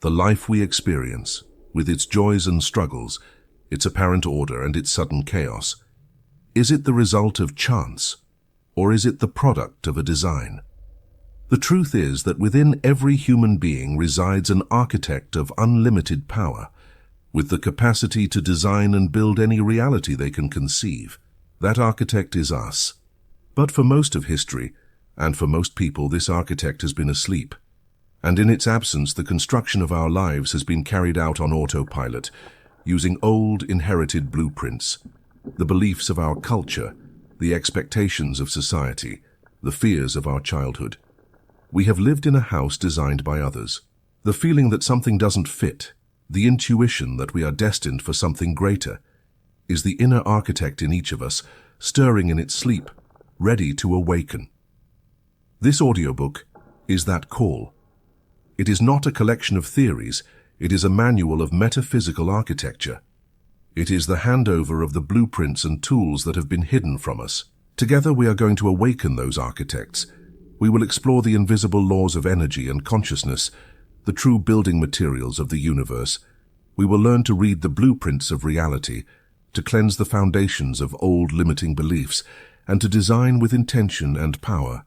The life we experience, with its joys and struggles, its apparent order and its sudden chaos, is it the result of chance, or is it the product of a design? The truth is that within every human being resides an architect of unlimited power, with the capacity to design and build any reality they can conceive. That architect is us. But for most of history, and for most people, this architect has been asleep. And in its absence, the construction of our lives has been carried out on autopilot, using old, inherited blueprints, the beliefs of our culture, the expectations of society, the fears of our childhood. We have lived in a house designed by others. The feeling that something doesn't fit, the intuition that we are destined for something greater, is the inner architect in each of us, stirring in its sleep, ready to awaken. This audiobook is that call. It is not a collection of theories, it is a manual of metaphysical architecture. It is the handover of the blueprints and tools that have been hidden from us. Together we are going to awaken those architects. We will explore the invisible laws of energy and consciousness, the true building materials of the universe. We will learn to read the blueprints of reality, to cleanse the foundations of old limiting beliefs, and to design with intention and power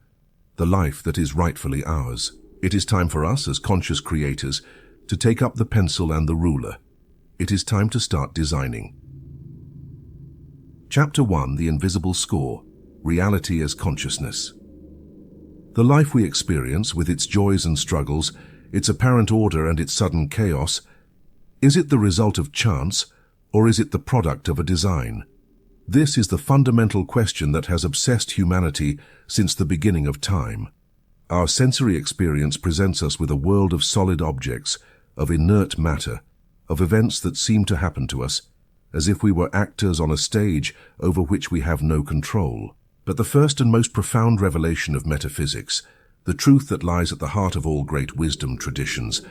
the life that is rightfully ours. It is time for us, as conscious creators, to take up the pencil and the ruler. It is time to start designing. Chapter 1: The Invisible Score, Reality as Consciousness. The life we experience, with its joys and struggles, its apparent order and its sudden chaos, is it the result of chance, or is it the product of a design? This is the fundamental question that has obsessed humanity since the beginning of time. Our sensory experience presents us with a world of solid objects, of inert matter, of events that seem to happen to us, as if we were actors on a stage over which we have no control. But the first and most profound revelation of metaphysics, the truth that lies at the heart of all great wisdom traditions,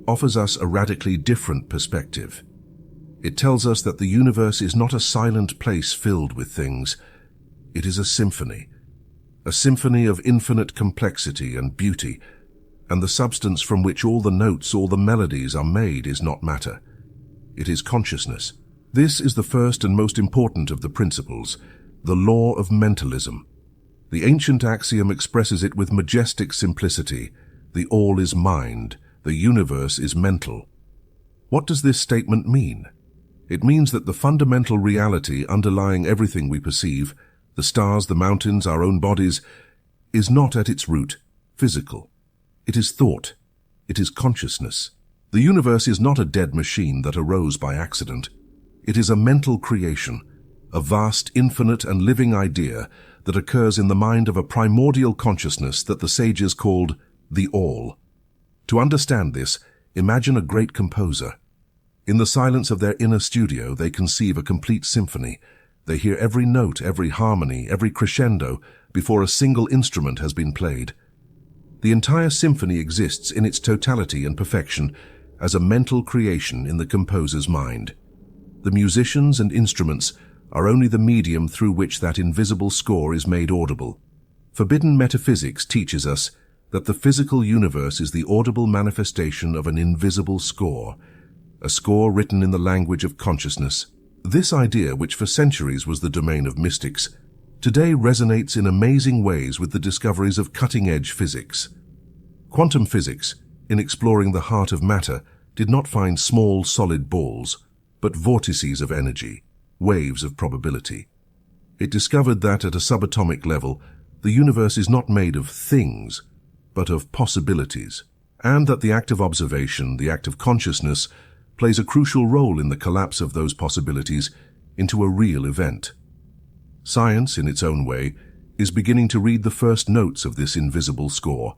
offers us a radically different perspective. It tells us that the universe is not a silent place filled with things. It is a symphony of infinite complexity and beauty, and the substance from which all the notes, all the melodies are made is not matter. It is consciousness. This is the first and most important of the principles, the law of mentalism. The ancient axiom expresses it with majestic simplicity: the all is mind, the universe is mental. What does this statement mean? It means that the fundamental reality underlying everything we perceive, the stars, the mountains, our own bodies, is not at its root physical. It is thought. It is consciousness. The universe is not a dead machine that arose by accident. It is a mental creation, a vast, infinite and living idea that occurs in the mind of a primordial consciousness that the sages called the All. To understand this, imagine a great composer. In the silence of their inner studio, they conceive a complete symphony. They hear every note, every harmony, every crescendo before a single instrument has been played. The entire symphony exists in its totality and perfection as a mental creation in the composer's mind. The musicians and instruments are only the medium through which that invisible score is made audible. Forbidden metaphysics teaches us that the physical universe is the audible manifestation of an invisible score, a score written in the language of consciousness. This idea, which for centuries was the domain of mystics, today resonates in amazing ways with the discoveries of cutting-edge physics. Quantum physics, in exploring the heart of matter, did not find small, solid balls, but vortices of energy, waves of probability. It discovered that at a subatomic level, the universe is not made of things, but of possibilities, and that the act of observation, the act of consciousness, plays a crucial role in the collapse of those possibilities into a real event. Science, in its own way, is beginning to read the first notes of this invisible score.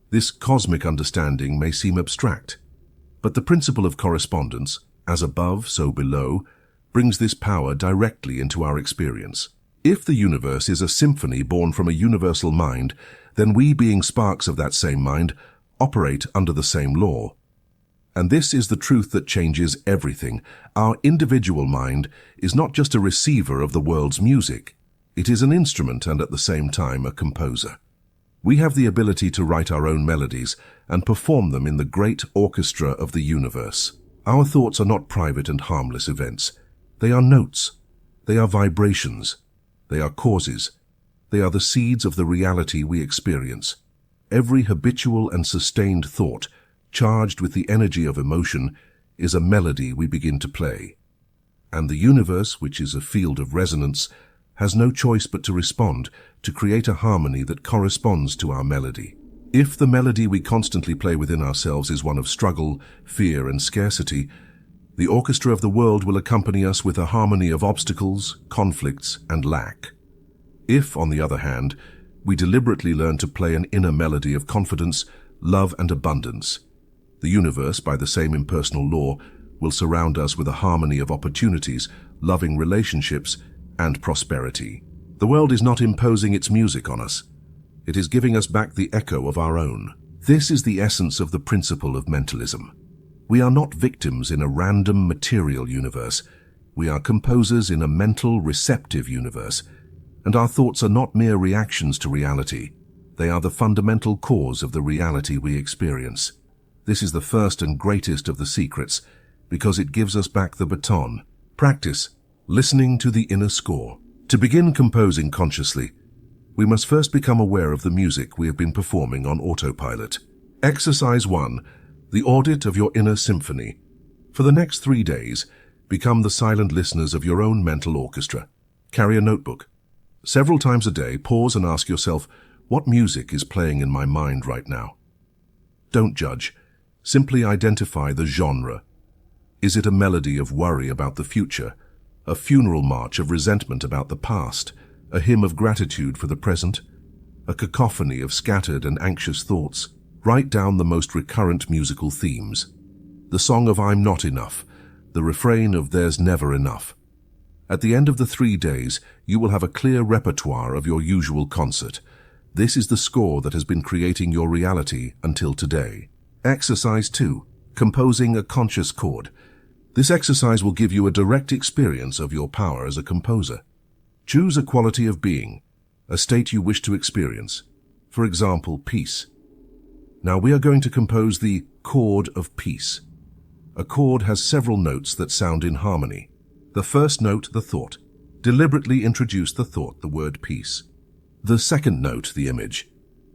This cosmic understanding may seem abstract, but the principle of correspondence, as above, so below, brings this power directly into our experience. If the universe is a symphony born from a universal mind, then we, being sparks of that same mind, operate under the same law. And this is the truth that changes everything. Our individual mind is not just a receiver of the world's music. It is an instrument and at the same time a composer. We have the ability to write our own melodies and perform them in the great orchestra of the universe. Our thoughts are not private and harmless events. They are notes. They are vibrations. They are causes. They are the seeds of the reality we experience. Every habitual and sustained thought, charged with the energy of emotion, is a melody we begin to play. And the universe, which is a field of resonance, has no choice but to respond, to create a harmony that corresponds to our melody. If the melody we constantly play within ourselves is one of struggle, fear, and scarcity, the orchestra of the world will accompany us with a harmony of obstacles, conflicts, and lack. If, on the other hand, we deliberately learn to play an inner melody of confidence, love, and abundance, the universe, by the same impersonal law, will surround us with a harmony of opportunities, loving relationships, and prosperity. The world is not imposing its music on us. It is giving us back the echo of our own. This is the essence of the principle of mentalism. We are not victims in a random material universe. We are composers in a mental, receptive universe. And our thoughts are not mere reactions to reality. They are the fundamental cause of the reality we experience. This is the first and greatest of the secrets, because it gives us back the baton. Practice listening to the inner score. To begin composing consciously, we must first become aware of the music we have been performing on autopilot. Exercise 1. The audit of your inner symphony. For the next 3 days, become the silent listeners of your own mental orchestra. Carry a notebook. Several times a day, pause and ask yourself, what music is playing in my mind right now? Don't judge. Simply identify the genre. Is it a melody of worry about the future, a funeral march of resentment about the past, a hymn of gratitude for the present, a cacophony of scattered and anxious thoughts? Write down the most recurrent musical themes. The song of I'm not enough, the refrain of there's never enough. At the end of the 3 days, you will have a clear repertoire of your usual concert. This is the score that has been creating your reality until today. Exercise 2. Composing a conscious chord. This exercise will give you a direct experience of your power as a composer. Choose a quality of being, a state you wish to experience. For example, peace. Now we are going to compose the chord of peace. A chord has several notes that sound in harmony. The first note, the thought. Deliberately introduce the thought, the word peace. The second note, the image.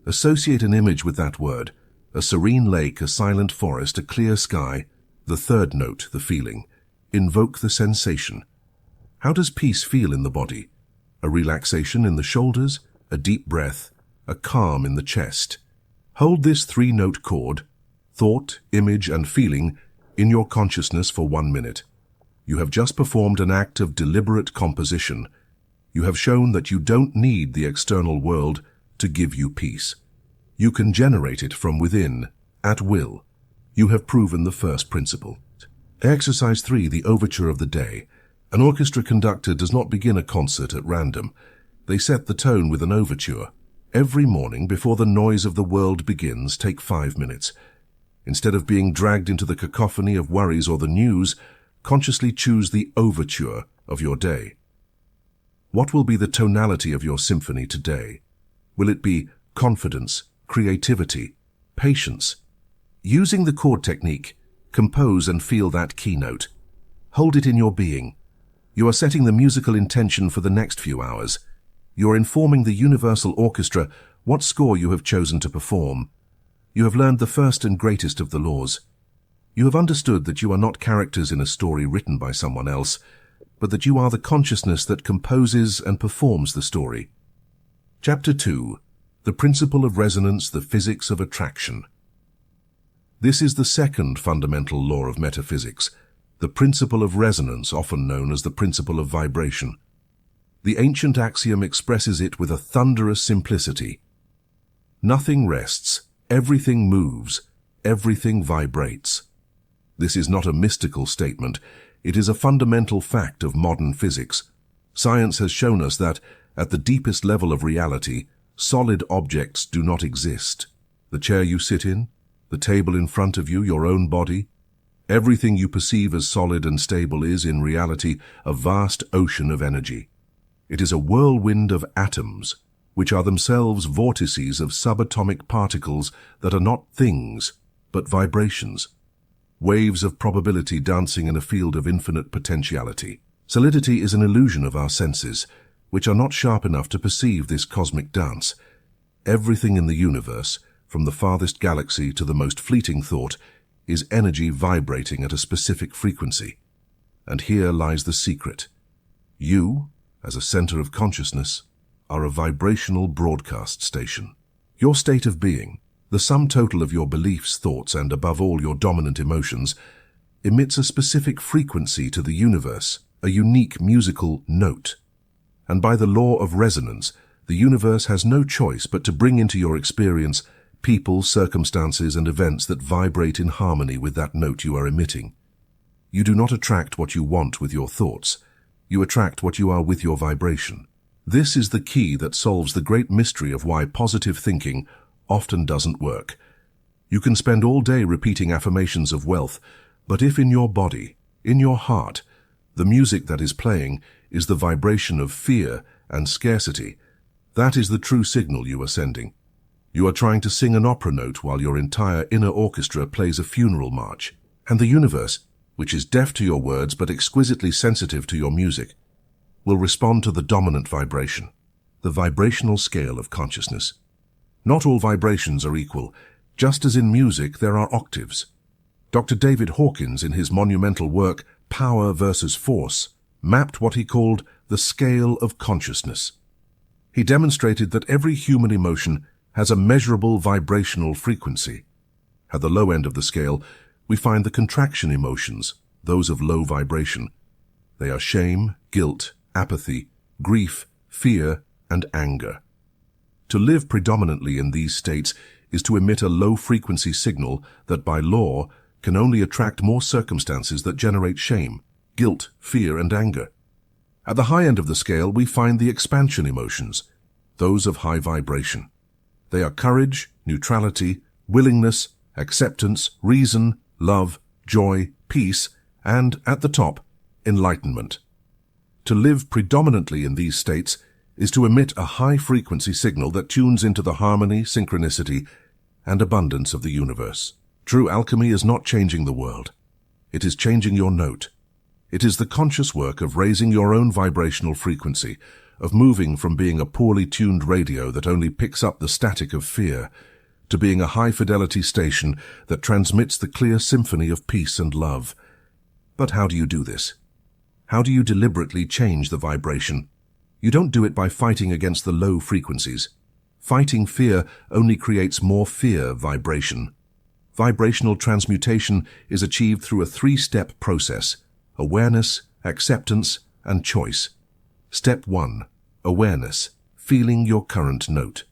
Associate an image with that word. A serene lake, a silent forest, a clear sky. The third note, the feeling. Invoke the sensation. How does peace feel in the body? A relaxation in the shoulders, a deep breath, a calm in the chest. Hold this 3-note chord, thought, image, and feeling, in your consciousness for 1 minute. You have just performed an act of deliberate composition. You have shown that you don't need the external world to give you peace. You can generate it from within, at will. You have proven the first principle. Exercise 3, the overture of the day. An orchestra conductor does not begin a concert at random. They set the tone with an overture. Every morning, before the noise of the world begins, take 5 minutes. Instead of being dragged into the cacophony of worries or the news, consciously choose the overture of your day. What will be the tonality of your symphony today? Will it be confidence, creativity, patience? Using the chord technique, compose and feel that keynote. Hold it in your being. You are setting the musical intention for the next few hours. You are informing the universal orchestra what score you have chosen to perform. You have learned the first and greatest of the laws. You have understood that you are not characters in a story written by someone else, but that you are the consciousness that composes and performs the story. Chapter 2. The Principle of Resonance, the Physics of Attraction. This is the second fundamental law of metaphysics, the principle of resonance, often known as the principle of vibration. The ancient axiom expresses it with a thunderous simplicity. Nothing rests, everything moves, everything vibrates. This is not a mystical statement. It is a fundamental fact of modern physics. Science has shown us that, at the deepest level of reality, solid objects do not exist. The chair you sit in, the table in front of you, your own body, everything you perceive as solid and stable is, in reality, a vast ocean of energy. It is a whirlwind of atoms. which are themselves vortices of subatomic particles that are not things, but vibrations, waves of probability dancing in a field of infinite potentiality. Solidity is an illusion of our senses, which are not sharp enough to perceive this cosmic dance. Everything in the universe, from the farthest galaxy to the most fleeting thought, is energy vibrating at a specific frequency. And here lies the secret. You, as a center of consciousness, are a vibrational broadcast station. Your state of being, the sum total of your beliefs, thoughts, and above all your dominant emotions, emits a specific frequency to the universe, a unique musical note. And by the law of resonance, the universe has no choice but to bring into your experience people, circumstances, and events that vibrate in harmony with that note you are emitting. You do not attract what you want with your thoughts. You attract what you are with your vibration. This is the key that solves the great mystery of why positive thinking often doesn't work. You can spend all day repeating affirmations of wealth, but if in your body, in your heart, the music that is playing is the vibration of fear and scarcity, that is the true signal you are sending. You are trying to sing an opera note while your entire inner orchestra plays a funeral march. And the universe, which is deaf to your words but exquisitely sensitive to your music, will respond to the dominant vibration, the vibrational scale of consciousness. Not all vibrations are equal. Just as in music, there are octaves. Dr. David Hawkins, in his monumental work, Power versus Force, mapped what he called the scale of consciousness. He demonstrated that every human emotion has a measurable vibrational frequency. At the low end of the scale, we find the contraction emotions, those of low vibration. They are shame, guilt, apathy, grief, fear, and anger. To live predominantly in these states is to emit a low-frequency signal that by law can only attract more circumstances that generate shame, guilt, fear, and anger. At the high end of the scale, we find the expansion emotions, those of high vibration. They are courage, neutrality, willingness, acceptance, reason, love, joy, peace, and, at the top, enlightenment. To live predominantly in these states is to emit a high-frequency signal that tunes into the harmony, synchronicity, and abundance of the universe. True alchemy is not changing the world. It is changing your note. It is the conscious work of raising your own vibrational frequency, of moving from being a poorly tuned radio that only picks up the static of fear, to being a high-fidelity station that transmits the clear symphony of peace and love. But how do you do this? How do you deliberately change the vibration? You don't do it by fighting against the low frequencies. Fighting fear only creates more fear vibration. Vibrational transmutation is achieved through a three-step process: awareness, acceptance, and choice. Step 1. Awareness, feeling your current note.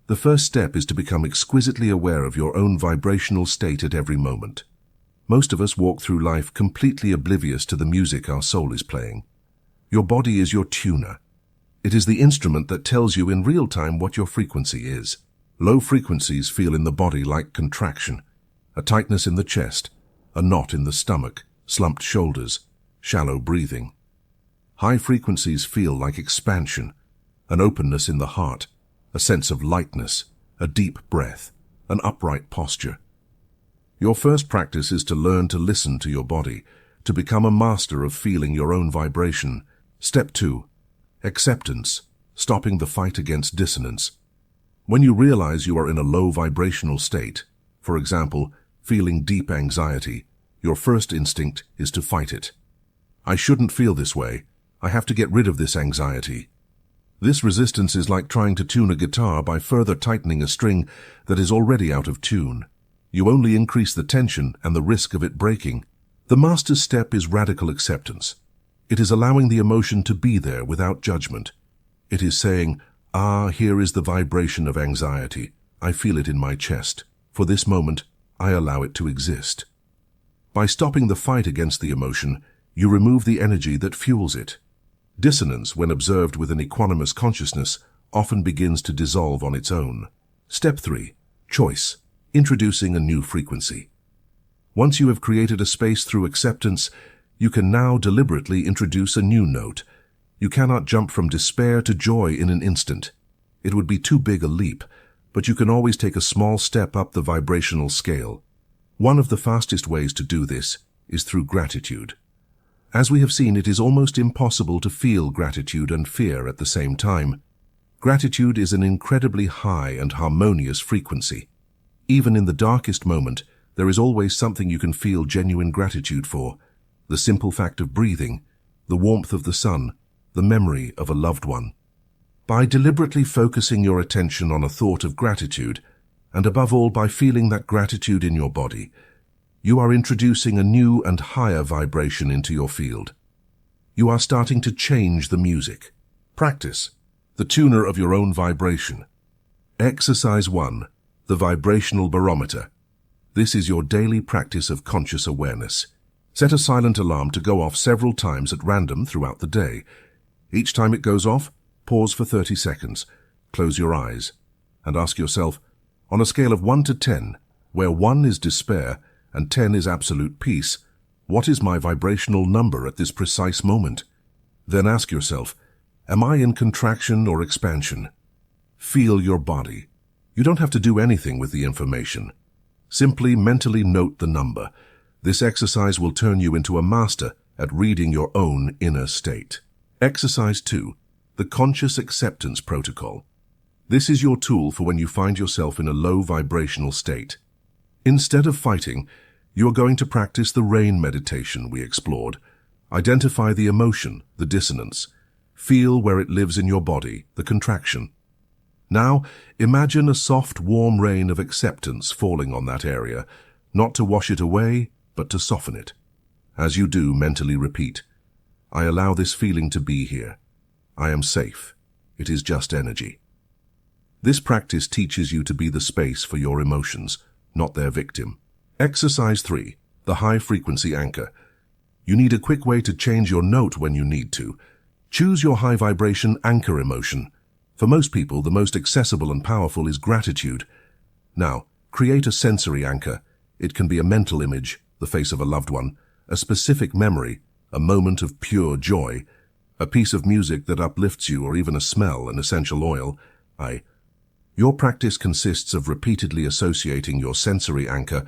The first step is to become exquisitely aware of your own vibrational state at every moment. Most of us walk through life completely oblivious to the music our soul is playing. Your body is your tuner. It is the instrument that tells you in real time what your frequency is. Low frequencies feel in the body like contraction, a tightness in the chest, a knot in the stomach, slumped shoulders, shallow breathing. High frequencies feel like expansion, an openness in the heart, a sense of lightness, a deep breath, an upright posture. Your first practice is to learn to listen to your body, to become a master of feeling your own vibration. Step 2. Acceptance, stopping the fight against dissonance. When you realize you are in a low vibrational state, for example, feeling deep anxiety, your first instinct is to fight it. I shouldn't feel this way. I have to get rid of this anxiety. This resistance is like trying to tune a guitar by further tightening a string that is already out of tune. You only increase the tension and the risk of it breaking. The master's step is radical acceptance. It is allowing the emotion to be there without judgment. It is saying, here is the vibration of anxiety. I feel it in my chest. For this moment, I allow it to exist. By stopping the fight against the emotion, you remove the energy that fuels it. Dissonance, when observed with an equanimous consciousness, often begins to dissolve on its own. Step 3. Choice, introducing a new frequency. Once you have created a space through acceptance, you can now deliberately introduce a new note. You cannot jump from despair to joy in an instant. It would be too big a leap, but you can always take a small step up the vibrational scale. One of the fastest ways to do this is through gratitude. As we have seen, it is almost impossible to feel gratitude and fear at the same time. Gratitude is an incredibly high and harmonious frequency. Even in the darkest moment, there is always something you can feel genuine gratitude for. The simple fact of breathing, the warmth of the sun, the memory of a loved one. By deliberately focusing your attention on a thought of gratitude, and above all by feeling that gratitude in your body, you are introducing a new and higher vibration into your field. You are starting to change the music. Practice, the tuner of your own vibration. Exercise 1, the vibrational barometer. This is your daily practice of conscious awareness. Set a silent alarm to go off several times at random throughout the day. Each time it goes off, pause for 30 seconds, close your eyes, and ask yourself, on a scale of 1 to 10, where 1 is despair and 10 is absolute peace, what is my vibrational number at this precise moment? Then ask yourself, am I in contraction or expansion? Feel your body. You don't have to do anything with the information. Simply mentally note the number. This exercise will turn you into a master at reading your own inner state. Exercise 2, the conscious acceptance protocol. This is your tool for when you find yourself in a low vibrational state. Instead of fighting, you are going to practice the rain meditation we explored. Identify the emotion, the dissonance. Feel where it lives in your body, the contraction. Now, imagine a soft, warm rain of acceptance falling on that area, not to wash it away, but to soften it. As you do, mentally repeat, I allow this feeling to be here. I am safe. It is just energy. This practice teaches you to be the space for your emotions, not their victim. Exercise 3, the high-frequency anchor. You need a quick way to change your note when you need to. Choose your high-vibration anchor emotion. For most people, the most accessible and powerful is gratitude. Now, create a sensory anchor. It can be a mental image, the face of a loved one, a specific memory, a moment of pure joy, a piece of music that uplifts you, or even a smell, an essential oil. Your practice consists of repeatedly associating your sensory anchor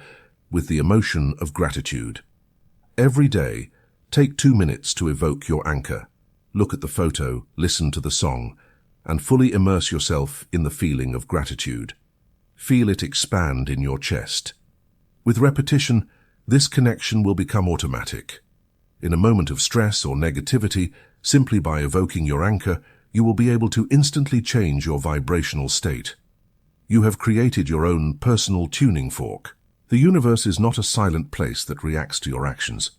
with the emotion of gratitude. Every day, take 2 minutes to evoke your anchor. Look at the photo, listen to the song, and fully immerse yourself in the feeling of gratitude. Feel it expand in your chest. With repetition, this connection will become automatic. In a moment of stress or negativity, simply by evoking your anchor, you will be able to instantly change your vibrational state. You have created your own personal tuning fork. The universe is not a silent place that reacts to your actions.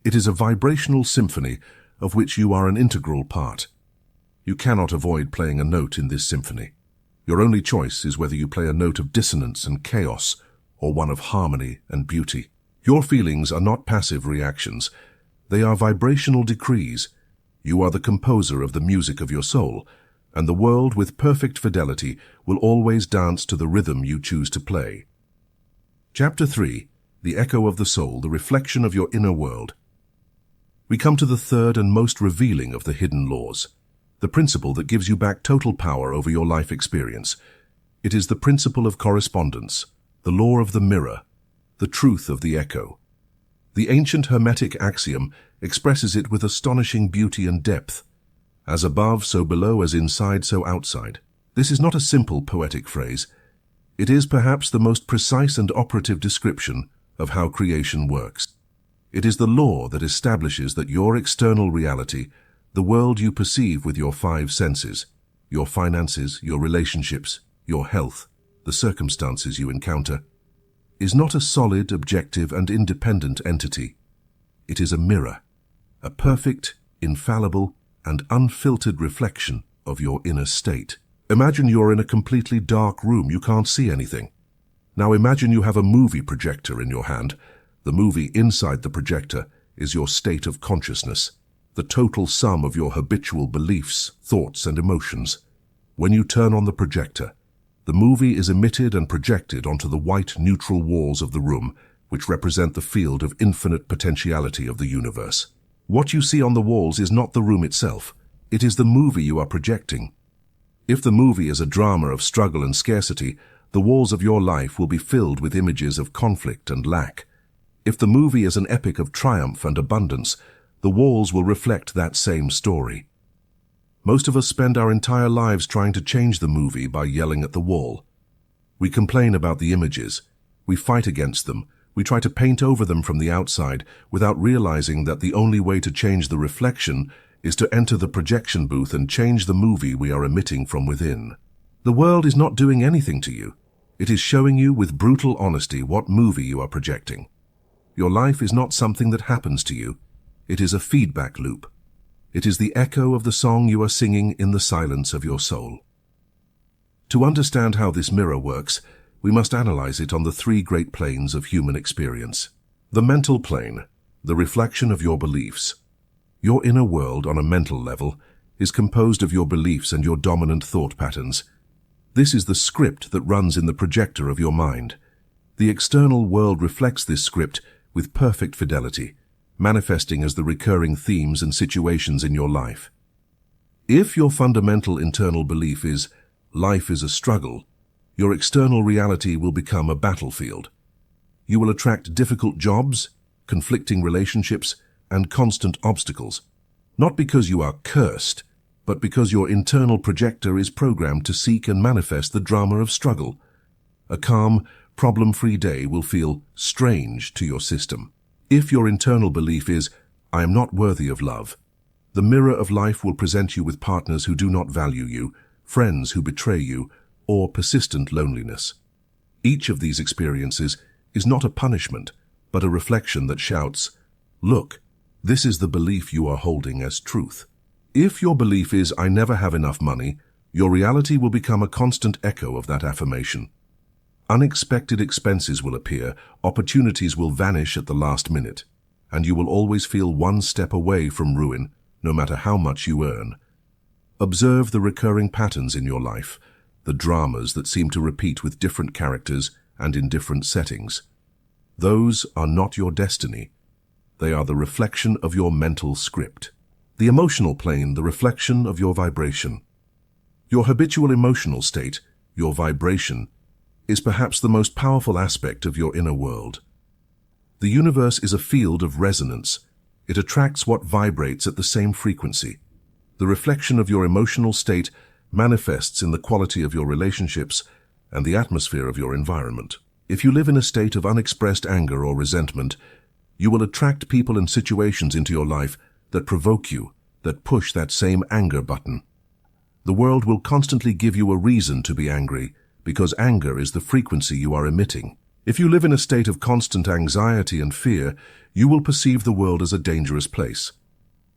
It is a vibrational symphony of which you are an integral part. You cannot avoid playing a note in this symphony. Your only choice is whether you play a note of dissonance and chaos or one of harmony and beauty. Your feelings are not passive reactions. They are vibrational decrees. You are the composer of the music of your soul, and the world with perfect fidelity will always dance to the rhythm you choose to play. Chapter 3, the echo of the soul, the reflection of your inner world. We come to the third and most revealing of the hidden laws, the principle that gives you back total power over your life experience. It is the principle of correspondence, the law of the mirror, the truth of the echo. The ancient Hermetic axiom expresses it with astonishing beauty and depth. As above, so below, as inside, so outside. This is not a simple poetic phrase. It is perhaps the most precise and operative description of how creation works. It is the law that establishes that your external reality, the world you perceive with your 5 senses, your finances, your relationships, your health, the circumstances you encounter, is not a solid, objective, and independent entity. It is a mirror, a perfect, infallible, and unfiltered reflection of your inner state. Imagine you're in a completely dark room. You can't see anything. Now imagine you have a movie projector in your hand. The movie inside the projector is your state of consciousness, the total sum of your habitual beliefs, thoughts, and emotions. When you turn on the projector, the movie is emitted and projected onto the white neutral walls of the room, which represent the field of infinite potentiality of the universe. What you see on the walls is not the room itself. It is the movie you are projecting. If the movie is a drama of struggle and scarcity, the walls of your life will be filled with images of conflict and lack. If the movie is an epic of triumph and abundance, the walls will reflect that same story. Most of us spend our entire lives trying to change the movie by yelling at the wall. We complain about the images. We fight against them. We try to paint over them from the outside without realizing that the only way to change the reflection is to enter the projection booth and change the movie we are emitting from within. The world is not doing anything to you. It is showing you with brutal honesty what movie you are projecting. Your life is not something that happens to you. It is a feedback loop. It is the echo of the song you are singing in the silence of your soul. To understand how this mirror works, we must analyze it on the three great planes of human experience. The mental plane, the reflection of your beliefs. Your inner world on a mental level is composed of your beliefs and your dominant thought patterns. This is the script that runs in the projector of your mind. The external world reflects this script with perfect fidelity, manifesting as the recurring themes and situations in your life. If your fundamental internal belief is, life is a struggle, your external reality will become a battlefield. You will attract difficult jobs, conflicting relationships, and constant obstacles, not because you are cursed, but because your internal projector is programmed to seek and manifest the drama of struggle. A calm, problem-free day will feel strange to your system. If your internal belief is, I am not worthy of love, the mirror of life will present you with partners who do not value you, friends who betray you, or persistent loneliness. Each of these experiences is not a punishment, but a reflection that shouts, look, this is the belief you are holding as truth. If your belief is, I never have enough money, your reality will become a constant echo of that affirmation. Unexpected expenses will appear, opportunities will vanish at the last minute, and you will always feel one step away from ruin, no matter how much you earn. Observe the recurring patterns in your life, the dramas that seem to repeat with different characters and in different settings. Those are not your destiny. They are the reflection of your mental script. The emotional plane, the reflection of your vibration. Your habitual emotional state, your vibration, is perhaps the most powerful aspect of your inner world. The universe is a field of resonance. It attracts what vibrates at the same frequency. The reflection of your emotional state manifests in the quality of your relationships and the atmosphere of your environment. If you live in a state of unexpressed anger or resentment, you will attract people and situations into your life that provoke you, that push that same anger button. The world will constantly give you a reason to be angry, because anger is the frequency you are emitting. If you live in a state of constant anxiety and fear, you will perceive the world as a dangerous place.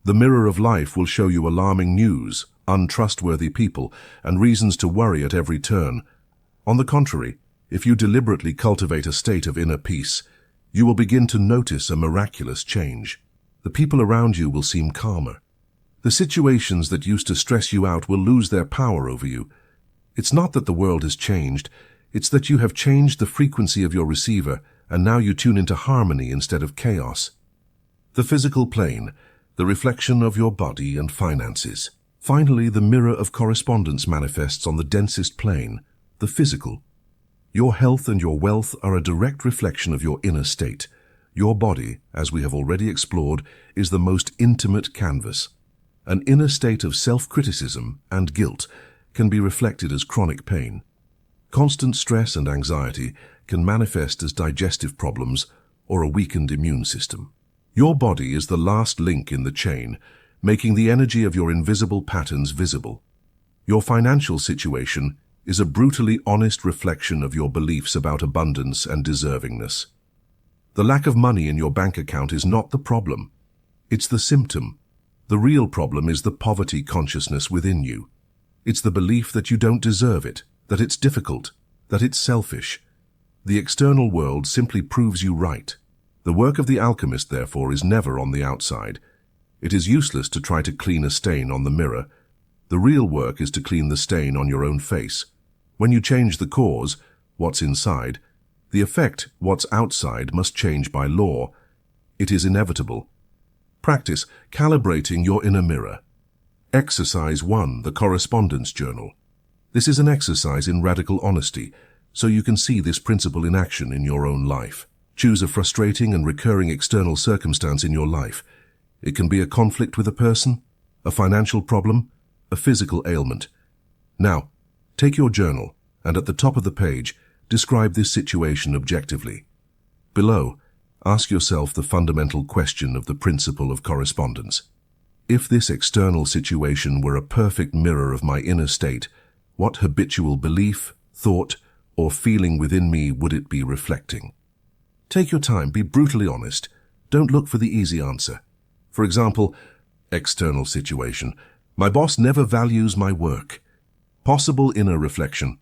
The mirror of life will show you alarming news, untrustworthy people, and reasons to worry at every turn. On the contrary, if you deliberately cultivate a state of inner peace, you will begin to notice a miraculous change. The people around you will seem calmer. The situations that used to stress you out will lose their power over you. It's not that the world has changed, it's that you have changed the frequency of your receiver, and now you tune into harmony instead of chaos. The physical plane, the reflection of your body and finances. Finally, the mirror of correspondence manifests on the densest plane, the physical. Your health and your wealth are a direct reflection of your inner state. Your body, as we have already explored, is the most intimate canvas. An inner state of self-criticism and guilt can be reflected as chronic pain. Constant stress and anxiety can manifest as digestive problems or a weakened immune system. Your body is the last link in the chain, making the energy of your invisible patterns visible. Your financial situation is a brutally honest reflection of your beliefs about abundance and deservingness. The lack of money in your bank account is not the problem. It's the symptom. The real problem is the poverty consciousness within you. It's the belief that you don't deserve it, that it's difficult, that it's selfish. The external world simply proves you right. The work of the alchemist, therefore, is never on the outside. It is useless to try to clean a stain on the mirror. The real work is to clean the stain on your own face. When you change the cause, what's inside, the effect, what's outside, must change by law. It is inevitable. Practice calibrating your inner mirror. Exercise 1, the correspondence journal. This is an exercise in radical honesty, so you can see this principle in action in your own life. Choose a frustrating and recurring external circumstance in your life. It can be a conflict with a person, a financial problem, a physical ailment. Now, take your journal and at the top of the page, describe this situation objectively. Below, ask yourself the fundamental question of the principle of correspondence. If this external situation were a perfect mirror of my inner state, what habitual belief, thought, or feeling within me would it be reflecting? Take your time, be brutally honest. Don't look for the easy answer. For example, external situation. My boss never values my work. Possible inner reflection.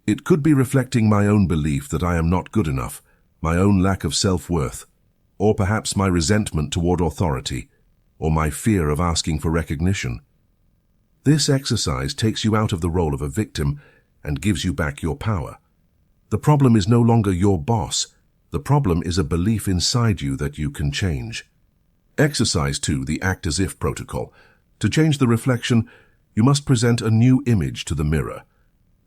It could be reflecting my own belief that I am not good enough, my own lack of self-worth, or perhaps my resentment toward authority, or my fear of asking for recognition. This exercise takes you out of the role of a victim and gives you back your power. The problem is no longer your boss. The problem is a belief inside you that you can change. Exercise 2, the act as if protocol. To change the reflection, you must present a new image to the mirror.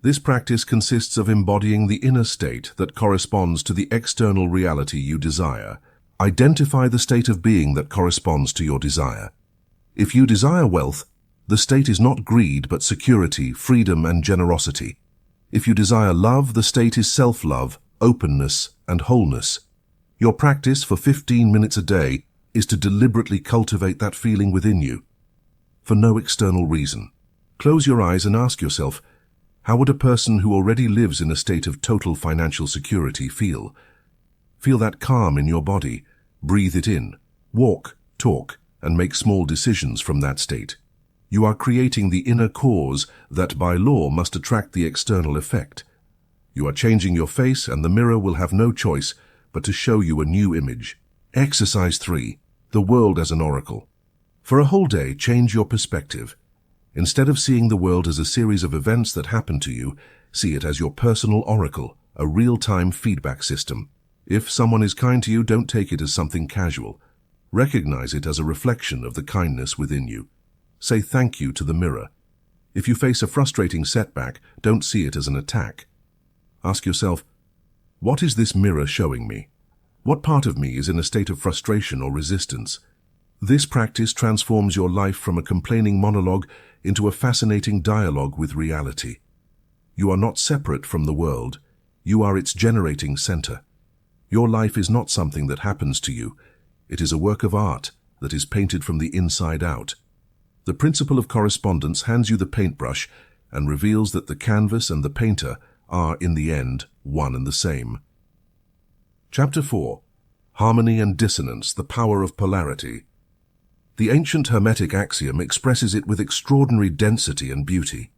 This practice consists of embodying the inner state that corresponds to the external reality you desire. Identify the state of being that corresponds to your desire. If you desire wealth, the state is not greed but security, freedom, and generosity. If you desire love, the state is self-love, openness, and wholeness. Your practice for 15 minutes a day is to deliberately cultivate that feeling within you, for no external reason. Close your eyes and ask yourself, how would a person who already lives in a state of total financial security feel? Feel that calm in your body. Breathe it in. Walk, talk, and make small decisions from that state. You are creating the inner cause that by law must attract the external effect. You are changing your face, and the mirror will have no choice but to show you a new image. Exercise 3. The world as an oracle. For a whole day, change your perspective. Instead of seeing the world as a series of events that happen to you, see it as your personal oracle, a real-time feedback system. If someone is kind to you, don't take it as something casual. Recognize it as a reflection of the kindness within you. Say thank you to the mirror. If you face a frustrating setback, don't see it as an attack. Ask yourself, what is this mirror showing me? What part of me is in a state of frustration or resistance? This practice transforms your life from a complaining monologue into a fascinating dialogue with reality. You are not separate from the world. You are its generating center. Your life is not something that happens to you. It is a work of art that is painted from the inside out. The principle of correspondence hands you the paintbrush and reveals that the canvas and the painter are, in the end, one and the same. Chapter 4. Harmony and Dissonance, the Power of Polarity. The ancient Hermetic axiom expresses it with extraordinary density and beauty.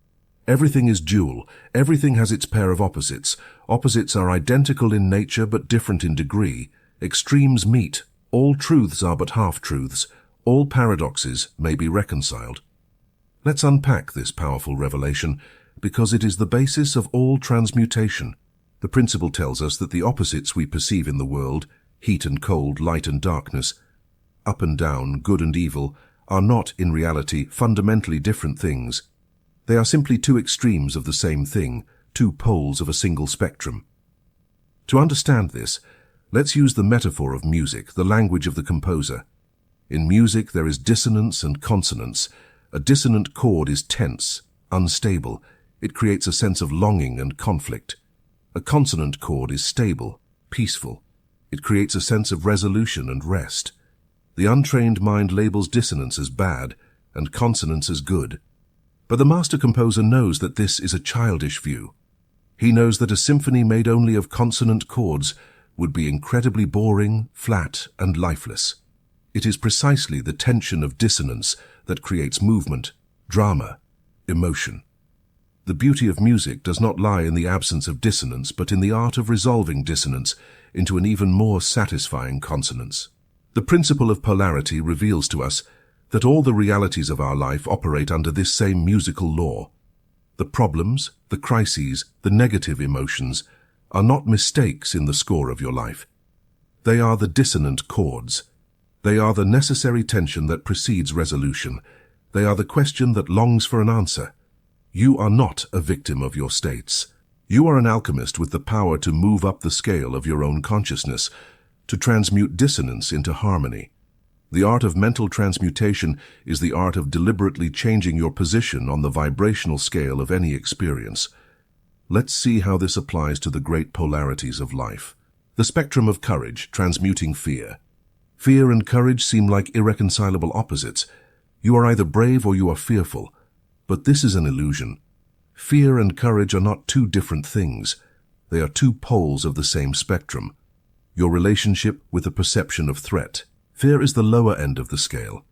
Everything is dual. Everything has its pair of opposites. Opposites are identical in nature but different in degree. Extremes meet. All truths are but half-truths. All paradoxes may be reconciled. Let's unpack this powerful revelation, because it is the basis of all transmutation. The principle tells us that the opposites we perceive in the world, heat and cold, light and darkness, up and down, good and evil, are not, in reality, fundamentally different things. They are simply two extremes of the same thing, two poles of a single spectrum. To understand this, let's use the metaphor of music, the language of the composer. In music, there is dissonance and consonance. A dissonant chord is tense, unstable. It creates a sense of longing and conflict. A consonant chord is stable, peaceful. It creates a sense of resolution and rest. The untrained mind labels dissonance as bad and consonance as good. But the master composer knows that this is a childish view. He knows that a symphony made only of consonant chords would be incredibly boring, flat, and lifeless. It is precisely the tension of dissonance that creates movement, drama, emotion. The beauty of music does not lie in the absence of dissonance, but in the art of resolving dissonance into an even more satisfying consonance. The principle of polarity reveals to us that all the realities of our life operate under this same musical law. The problems, the crises, the negative emotions are not mistakes in the score of your life. They are the dissonant chords. They are the necessary tension that precedes resolution. They are the question that longs for an answer. You are not a victim of your states. You are an alchemist with the power to move up the scale of your own consciousness, to transmute dissonance into harmony. The art of mental transmutation is the art of deliberately changing your position on the vibrational scale of any experience. Let's see how this applies to the great polarities of life. The spectrum of courage, transmuting fear. Fear and courage seem like irreconcilable opposites. You are either brave or you are fearful. But this is an illusion. Fear and courage are not two different things. They are two poles of the same spectrum. Your relationship with the perception of threat. Fear is the lower end of the scale.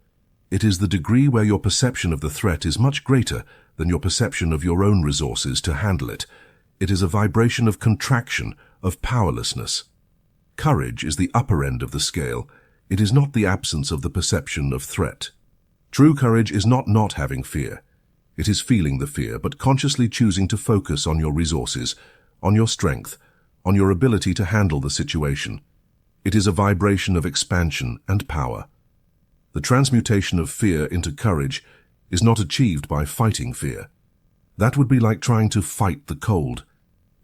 It is the degree where your perception of the threat is much greater than your perception of your own resources to handle it. It is a vibration of contraction, of powerlessness. Courage is the upper end of the scale. It is not the absence of the perception of threat. True courage is not having fear. It is feeling the fear, but consciously choosing to focus on your resources, on your strength, on your ability to handle the situation. It is a vibration of expansion and power. The transmutation of fear into courage is not achieved by fighting fear. That would be like trying to fight the cold.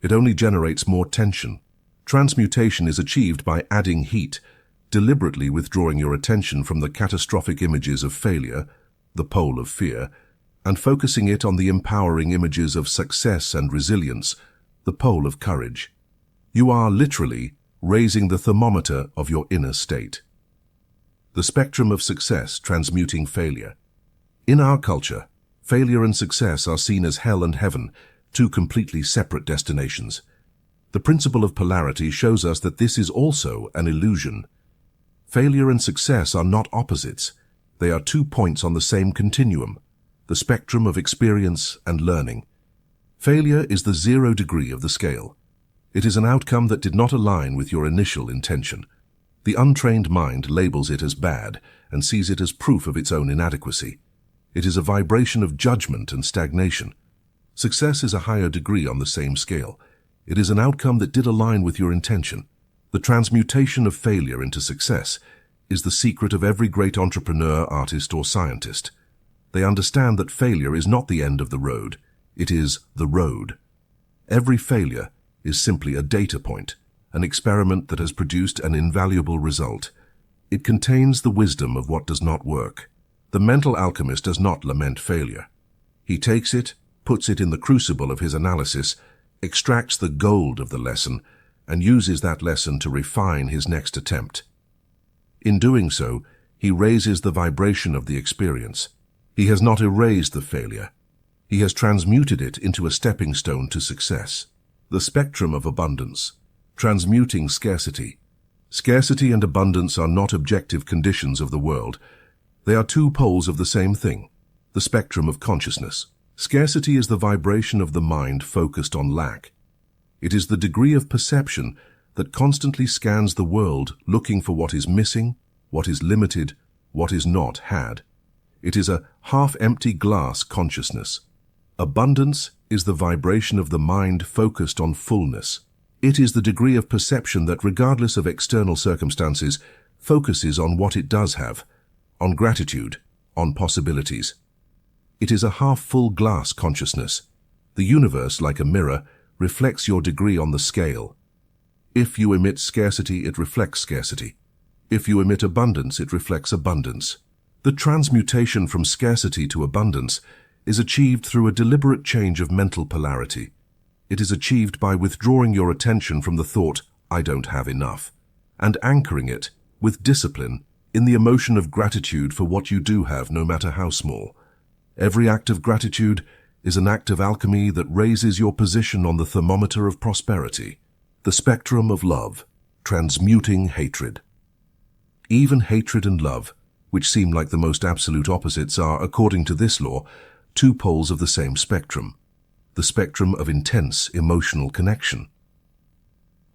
It only generates more tension. Transmutation is achieved by adding heat, deliberately withdrawing your attention from the catastrophic images of failure, the pole of fear, and focusing it on the empowering images of success and resilience, the pole of courage. You are literally raising the thermometer of your inner state. The spectrum of success, transmuting failure. In our culture, failure and success are seen as hell and heaven, two completely separate destinations. The principle of polarity shows us that this is also an illusion. Failure and success are not opposites. They are 2 points on the same continuum, the spectrum of experience and learning. Failure is the 0 degree of the scale. It is an outcome that did not align with your initial intention. The untrained mind labels it as bad and sees it as proof of its own inadequacy. It is a vibration of judgment and stagnation. Success is a higher degree on the same scale. It is an outcome that did align with your intention. The transmutation of failure into success is the secret of every great entrepreneur, artist, or scientist. They understand that failure is not the end of the road. It is the road. Every failure is simply a data point, an experiment that has produced an invaluable result. It contains the wisdom of what does not work. The mental alchemist does not lament failure. He takes it, puts it in the crucible of his analysis, extracts the gold of the lesson, and uses that lesson to refine his next attempt. In doing so, he raises the vibration of the experience. He has not erased the failure. He has transmuted it into a stepping stone to success. The spectrum of abundance, transmuting scarcity. Scarcity and abundance are not objective conditions of the world. They are 2 poles of the same thing, the spectrum of consciousness. Scarcity is the vibration of the mind focused on lack. It is the degree of perception that constantly scans the world looking for what is missing, what is limited, what is not had. It is a half-empty glass consciousness. Abundance is the vibration of the mind focused on fullness. It is the degree of perception that, regardless of external circumstances, focuses on what it does have, on gratitude, on possibilities. It is a half-full glass consciousness. The universe, like a mirror, reflects your degree on the scale. If you emit scarcity, it reflects scarcity. If you emit abundance, it reflects abundance. The transmutation from scarcity to abundance is achieved through a deliberate change of mental polarity. It is achieved by withdrawing your attention from the thought, "I don't have enough," and anchoring it, with discipline, in the emotion of gratitude for what you do have, no matter how small. Every act of gratitude is an act of alchemy that raises your position on the thermometer of prosperity. The spectrum of love, transmuting hatred. Even hatred and love, which seem like the most absolute opposites, are, according to this law, 2 poles of the same spectrum, the spectrum of intense emotional connection.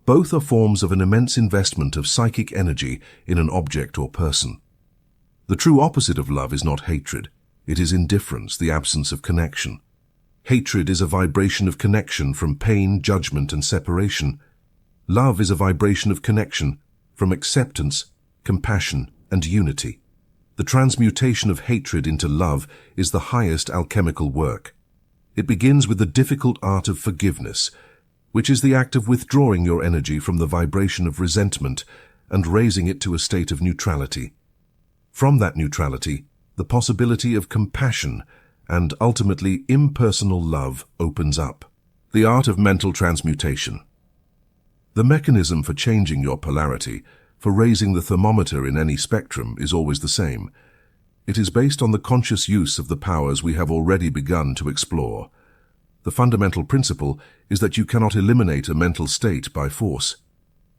Both are forms of an immense investment of psychic energy in an object or person. The true opposite of love is not hatred. It is indifference, the absence of connection. Hatred is a vibration of connection from pain, judgment, and separation. Love is a vibration of connection from acceptance, compassion, and unity. The transmutation of hatred into love is the highest alchemical work. It begins with the difficult art of forgiveness, which is the act of withdrawing your energy from the vibration of resentment and raising it to a state of neutrality. From that neutrality, the possibility of compassion and ultimately impersonal love opens up. The art of mental transmutation. The mechanism for changing your polarity, for raising the thermometer in any spectrum, is always the same. It is based on the conscious use of the powers we have already begun to explore. The fundamental principle is that you cannot eliminate a mental state by force.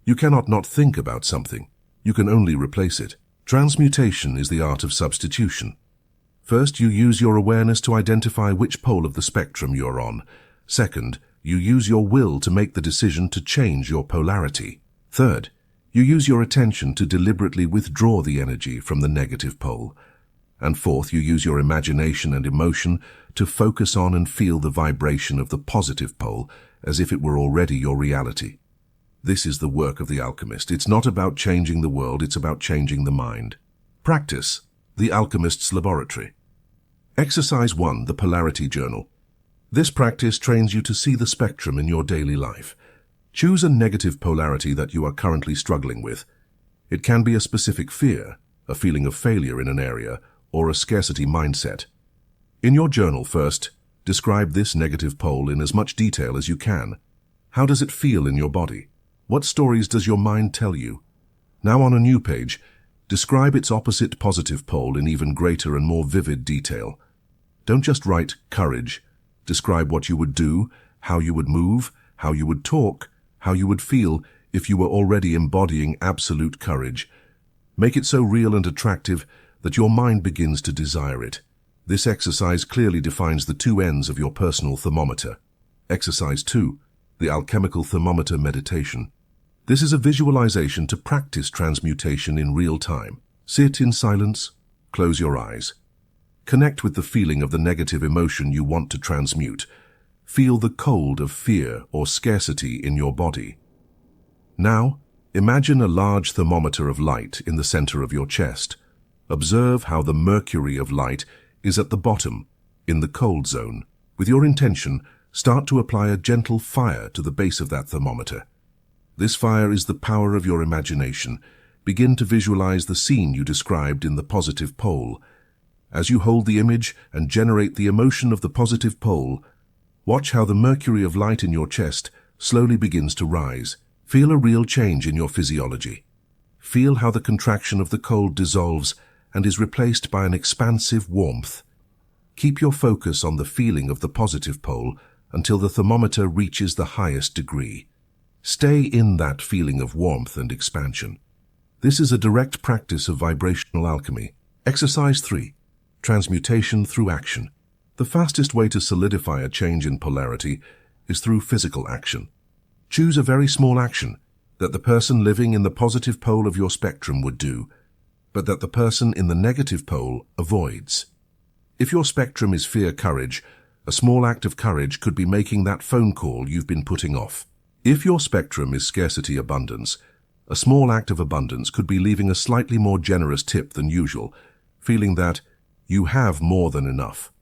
You cannot not think about something. You can only replace it. Transmutation is the art of substitution. First, you use your awareness to identify which pole of the spectrum you're on. Second, you use your will to make the decision to change your polarity. Third, you use your attention to deliberately withdraw the energy from the negative pole. And fourth, you use your imagination and emotion to focus on and feel the vibration of the positive pole as if it were already your reality. This is the work of the alchemist. It's not about changing the world, it's about changing the mind. Practice, the alchemist's laboratory. Exercise 1, the Polarity Journal. This practice trains you to see the spectrum in your daily life. Choose a negative polarity that you are currently struggling with. It can be a specific fear, a feeling of failure in an area, or a scarcity mindset. In your journal, first, describe this negative pole in as much detail as you can. How does it feel in your body? What stories does your mind tell you? Now on a new page, describe its opposite positive pole in even greater and more vivid detail. Don't just write courage. Describe what you would do, how you would move, how you would talk, how you would feel if you were already embodying absolute courage. Make it so real and attractive that your mind begins to desire it. This exercise clearly defines the two ends of your personal thermometer. Exercise 2, the alchemical thermometer meditation. This is a visualization to practice transmutation in real time. Sit in silence, close your eyes. Connect with the feeling of the negative emotion you want to transmute. Feel the cold of fear or scarcity in your body. Now, imagine a large thermometer of light in the center of your chest. Observe how the mercury of light is at the bottom, in the cold zone. With your intention, start to apply a gentle fire to the base of that thermometer. This fire is the power of your imagination. Begin to visualize the scene you described in the positive pole. As you hold the image and generate the emotion of the positive pole, watch how the mercury of light in your chest slowly begins to rise. Feel a real change in your physiology. Feel how the contraction of the cold dissolves and is replaced by an expansive warmth. Keep your focus on the feeling of the positive pole until the thermometer reaches the highest degree. Stay in that feeling of warmth and expansion. This is a direct practice of vibrational alchemy. Exercise 3. Transmutation through action. The fastest way to solidify a change in polarity is through physical action. Choose a very small action that the person living in the positive pole of your spectrum would do, but that the person in the negative pole avoids. If your spectrum is fear-courage, a small act of courage could be making that phone call you've been putting off. If your spectrum is scarcity-abundance, a small act of abundance could be leaving a slightly more generous tip than usual, feeling that you have more than enough.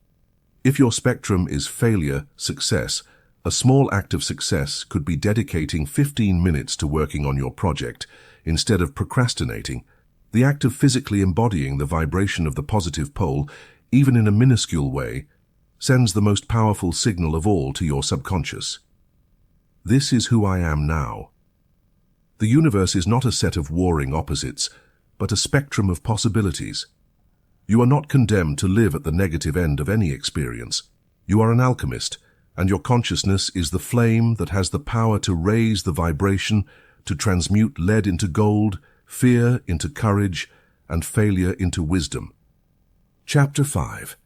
If your spectrum is failure-success, a small act of success could be dedicating 15 minutes to working on your project instead of procrastinating. The act of physically embodying the vibration of the positive pole, even in a minuscule way, sends the most powerful signal of all to your subconscious. This is who I am now. The universe is not a set of warring opposites, but a spectrum of possibilities. You are not condemned to live at the negative end of any experience. You are an alchemist, and your consciousness is the flame that has the power to raise the vibration, to transmute lead into gold, fear into courage, and failure into wisdom. Chapter 5.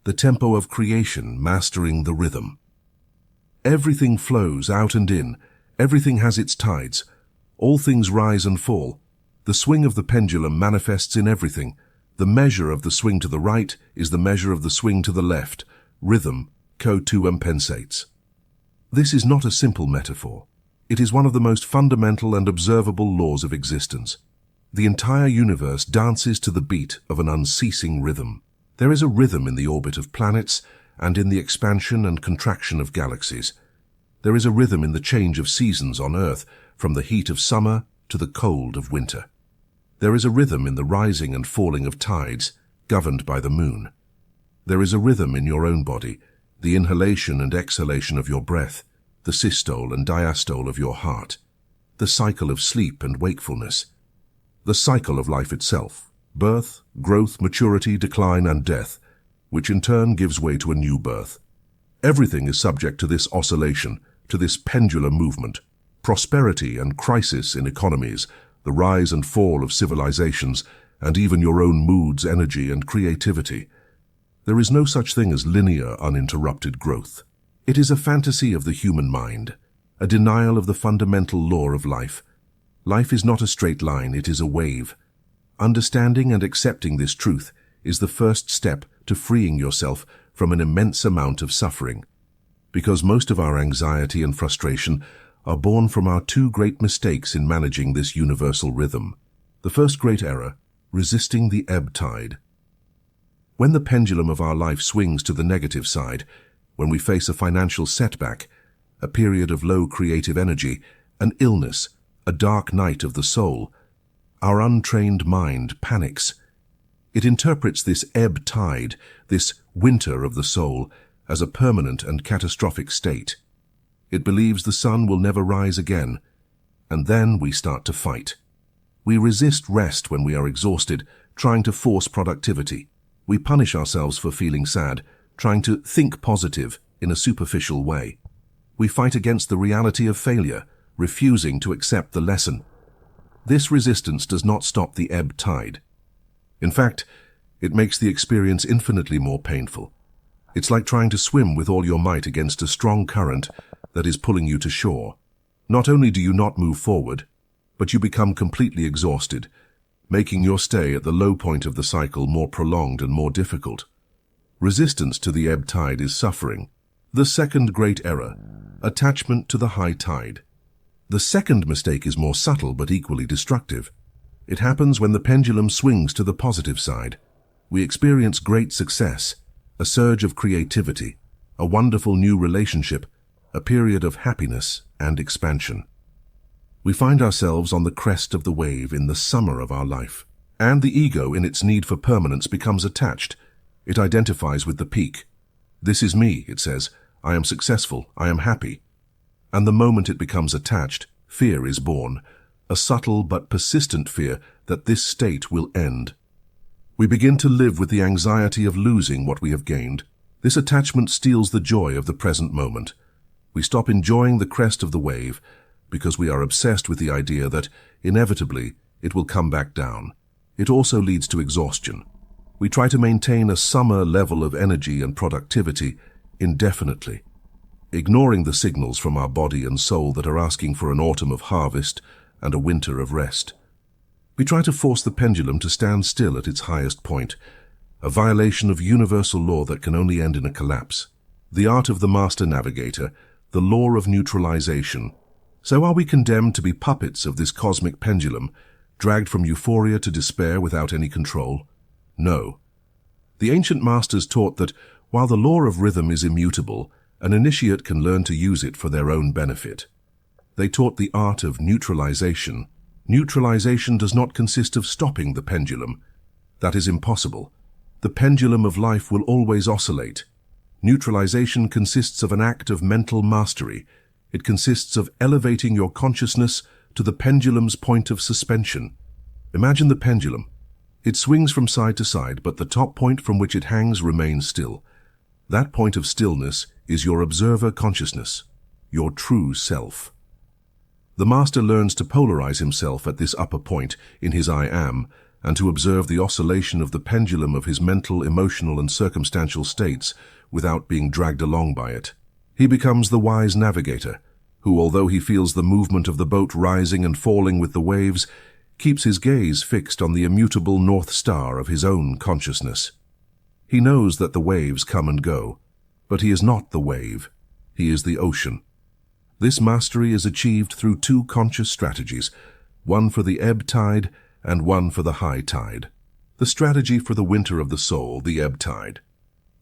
The Tempo of Creation, Mastering the Rhythm. Everything flows out and in. Everything has its tides. All things rise and fall. The swing of the pendulum manifests in everything. The measure of the swing to the right is the measure of the swing to the left. Rhythm co-compensates. This is not a simple metaphor. It is one of the most fundamental and observable laws of existence. The entire universe dances to the beat of an unceasing rhythm. There is a rhythm in the orbit of planets, and in the expansion and contraction of galaxies. There is a rhythm in the change of seasons on Earth, from the heat of summer to the cold of winter. There is a rhythm in the rising and falling of tides, governed by the moon. There is a rhythm in your own body, the inhalation and exhalation of your breath, the systole and diastole of your heart, the cycle of sleep and wakefulness, the cycle of life itself, birth, growth, maturity, decline, and death, which in turn gives way to a new birth. Everything is subject to this oscillation, to this pendular movement. Prosperity and crisis in economies, the rise and fall of civilizations, and even your own moods, energy, and creativity. There is no such thing as linear, uninterrupted growth. It is a fantasy of the human mind, a denial of the fundamental law of life. Life is not a straight line, it is a wave. Understanding and accepting this truth is the first step to freeing yourself from an immense amount of suffering. Because most of our anxiety and frustration are born from our two great mistakes in managing this universal rhythm. The first great error, resisting the ebb tide. When the pendulum of our life swings to the negative side, when we face a financial setback, a period of low creative energy, an illness, a dark night of the soul, our untrained mind panics. It interprets this ebb tide, this winter of the soul, as a permanent and catastrophic state. It believes the sun will never rise again, and then we start to fight. We resist rest when we are exhausted, trying to force productivity. We punish ourselves for feeling sad, trying to think positive in a superficial way. We fight against the reality of failure, refusing to accept the lesson. This resistance does not stop the ebb tide. In fact, it makes the experience infinitely more painful. It's like trying to swim with all your might against a strong current that is pulling you to shore. Not only do you not move forward, but you become completely exhausted, making your stay at the low point of the cycle more prolonged and more difficult. Resistance to the ebb tide is suffering. The second great error, attachment to the high tide. The second mistake is more subtle but equally destructive. It happens when the pendulum swings to the positive side. We experience great success, a surge of creativity, a wonderful new relationship, a period of happiness and expansion. We find ourselves on the crest of the wave in the summer of our life, and the ego, in its need for permanence, becomes attached. It identifies with the peak. This is me, it says. I am successful. I am happy. And the moment it becomes attached, fear is born, a subtle but persistent fear that this state will end. We begin to live with the anxiety of losing what we have gained. This attachment steals the joy of the present moment. We stop enjoying the crest of the wave because we are obsessed with the idea that, inevitably, it will come back down. It also leads to exhaustion. We try to maintain a summer level of energy and productivity indefinitely, ignoring the signals from our body and soul that are asking for an autumn of harvest and a winter of rest. We try to force the pendulum to stand still at its highest point, a violation of universal law that can only end in a collapse. The art of the master navigator, the law of neutralization. So are we condemned to be puppets of this cosmic pendulum, dragged from euphoria to despair without any control? No. The ancient masters taught that while the law of rhythm is immutable, an initiate can learn to use it for their own benefit. They taught the art of neutralization. Neutralization does not consist of stopping the pendulum. That is impossible. The pendulum of life will always oscillate. Neutralization consists of an act of mental mastery. It consists of elevating your consciousness to the pendulum's point of suspension. Imagine the pendulum. It swings from side to side, but the top point from which it hangs remains still. That point of stillness is your observer consciousness, your true self. The master learns to polarize himself at this upper point in his I am, and to observe the oscillation of the pendulum of his mental, emotional, and circumstantial states without being dragged along by it. He becomes the wise navigator, who, although he feels the movement of the boat rising and falling with the waves, keeps his gaze fixed on the immutable North Star of his own consciousness. He knows that the waves come and go, but he is not the wave. He is the ocean. This mastery is achieved through two conscious strategies, one for the ebb tide and one for the high tide. The strategy for the winter of the soul, the ebb tide.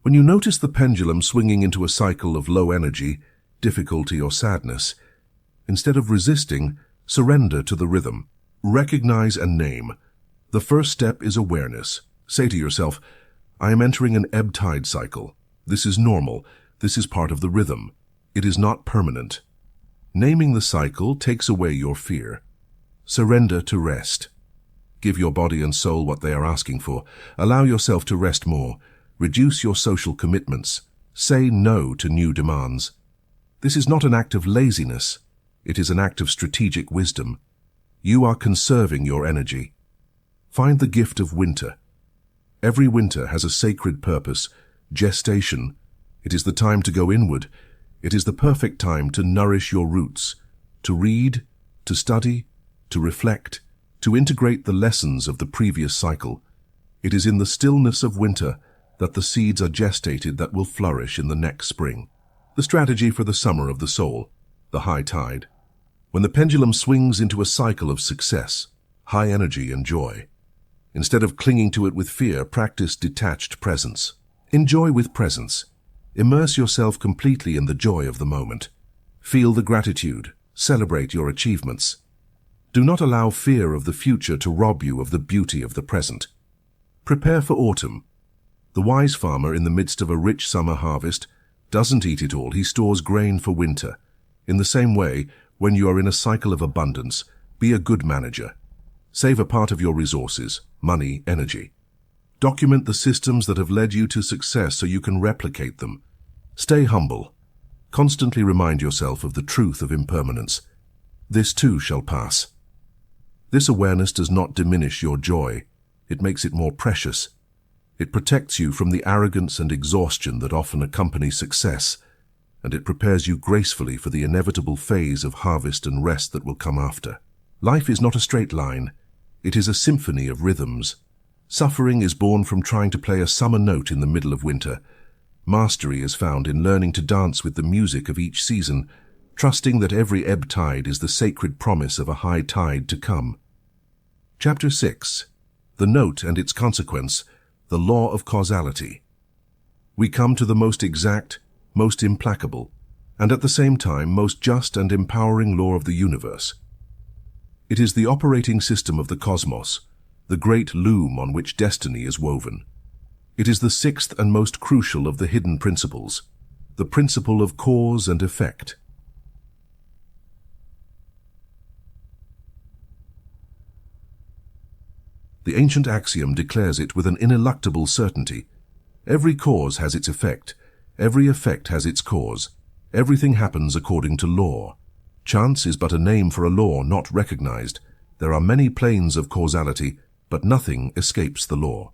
When you notice the pendulum swinging into a cycle of low energy, difficulty, or sadness, instead of resisting, surrender to the rhythm. Recognize and name. The first step is awareness. Say to yourself, I am entering an ebb-tide cycle. This is normal. This is part of the rhythm. It is not permanent. Naming the cycle takes away your fear. Surrender to rest. Give your body and soul what they are asking for. Allow yourself to rest more. Reduce your social commitments. Say no to new demands. This is not an act of laziness. It is an act of strategic wisdom. You are conserving your energy. Find the gift of winter. Every winter has a sacred purpose, gestation. It is the time to go inward. It is the perfect time to nourish your roots, to read, to study, to reflect, to integrate the lessons of the previous cycle. It is in the stillness of winter that the seeds are gestated that will flourish in the next spring. The strategy for the summer of the soul, the high tide. When the pendulum swings into a cycle of success, high energy and joy. Instead of clinging to it with fear, practice detached presence. Enjoy with presence. Immerse yourself completely in the joy of the moment. Feel the gratitude. Celebrate your achievements. Do not allow fear of the future to rob you of the beauty of the present. Prepare for autumn. The wise farmer in the midst of a rich summer harvest doesn't eat it all, he stores grain for winter. In the same way, when you are in a cycle of abundance, be a good manager. Save a part of your resources, money, energy. Document the systems that have led you to success so you can replicate them. Stay humble. Constantly remind yourself of the truth of impermanence. This too shall pass. This awareness does not diminish your joy. It makes it more precious. It protects you from the arrogance and exhaustion that often accompany success, and it prepares you gracefully for the inevitable phase of harvest and rest that will come after. Life is not a straight line. It is a symphony of rhythms. Suffering is born from trying to play a summer note in the middle of winter. Mastery is found in learning to dance with the music of each season, trusting that every ebb tide is the sacred promise of a high tide to come. Chapter 6. The Note and its Consequence. The Law of Causality. We come to the most exact, most implacable, and at the same time most just and empowering law of the universe. It is the operating system of the cosmos, the great loom on which destiny is woven. It is the sixth and most crucial of the hidden principles, the principle of cause and effect. The ancient axiom declares it with an ineluctable certainty. Every cause has its effect. Every effect has its cause. Everything happens according to law. Chance is but a name for a law not recognized. There are many planes of causality, but nothing escapes the law.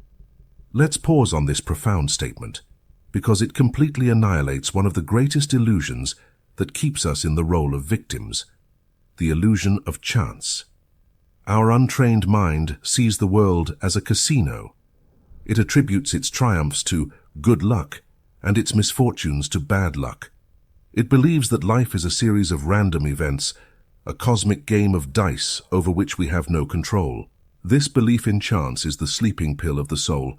Let's pause on this profound statement, because it completely annihilates one of the greatest illusions that keeps us in the role of victims, the illusion of chance. Our untrained mind sees the world as a casino. It attributes its triumphs to good luck and its misfortunes to bad luck. It believes that life is a series of random events, a cosmic game of dice over which we have no control. This belief in chance is the sleeping pill of the soul.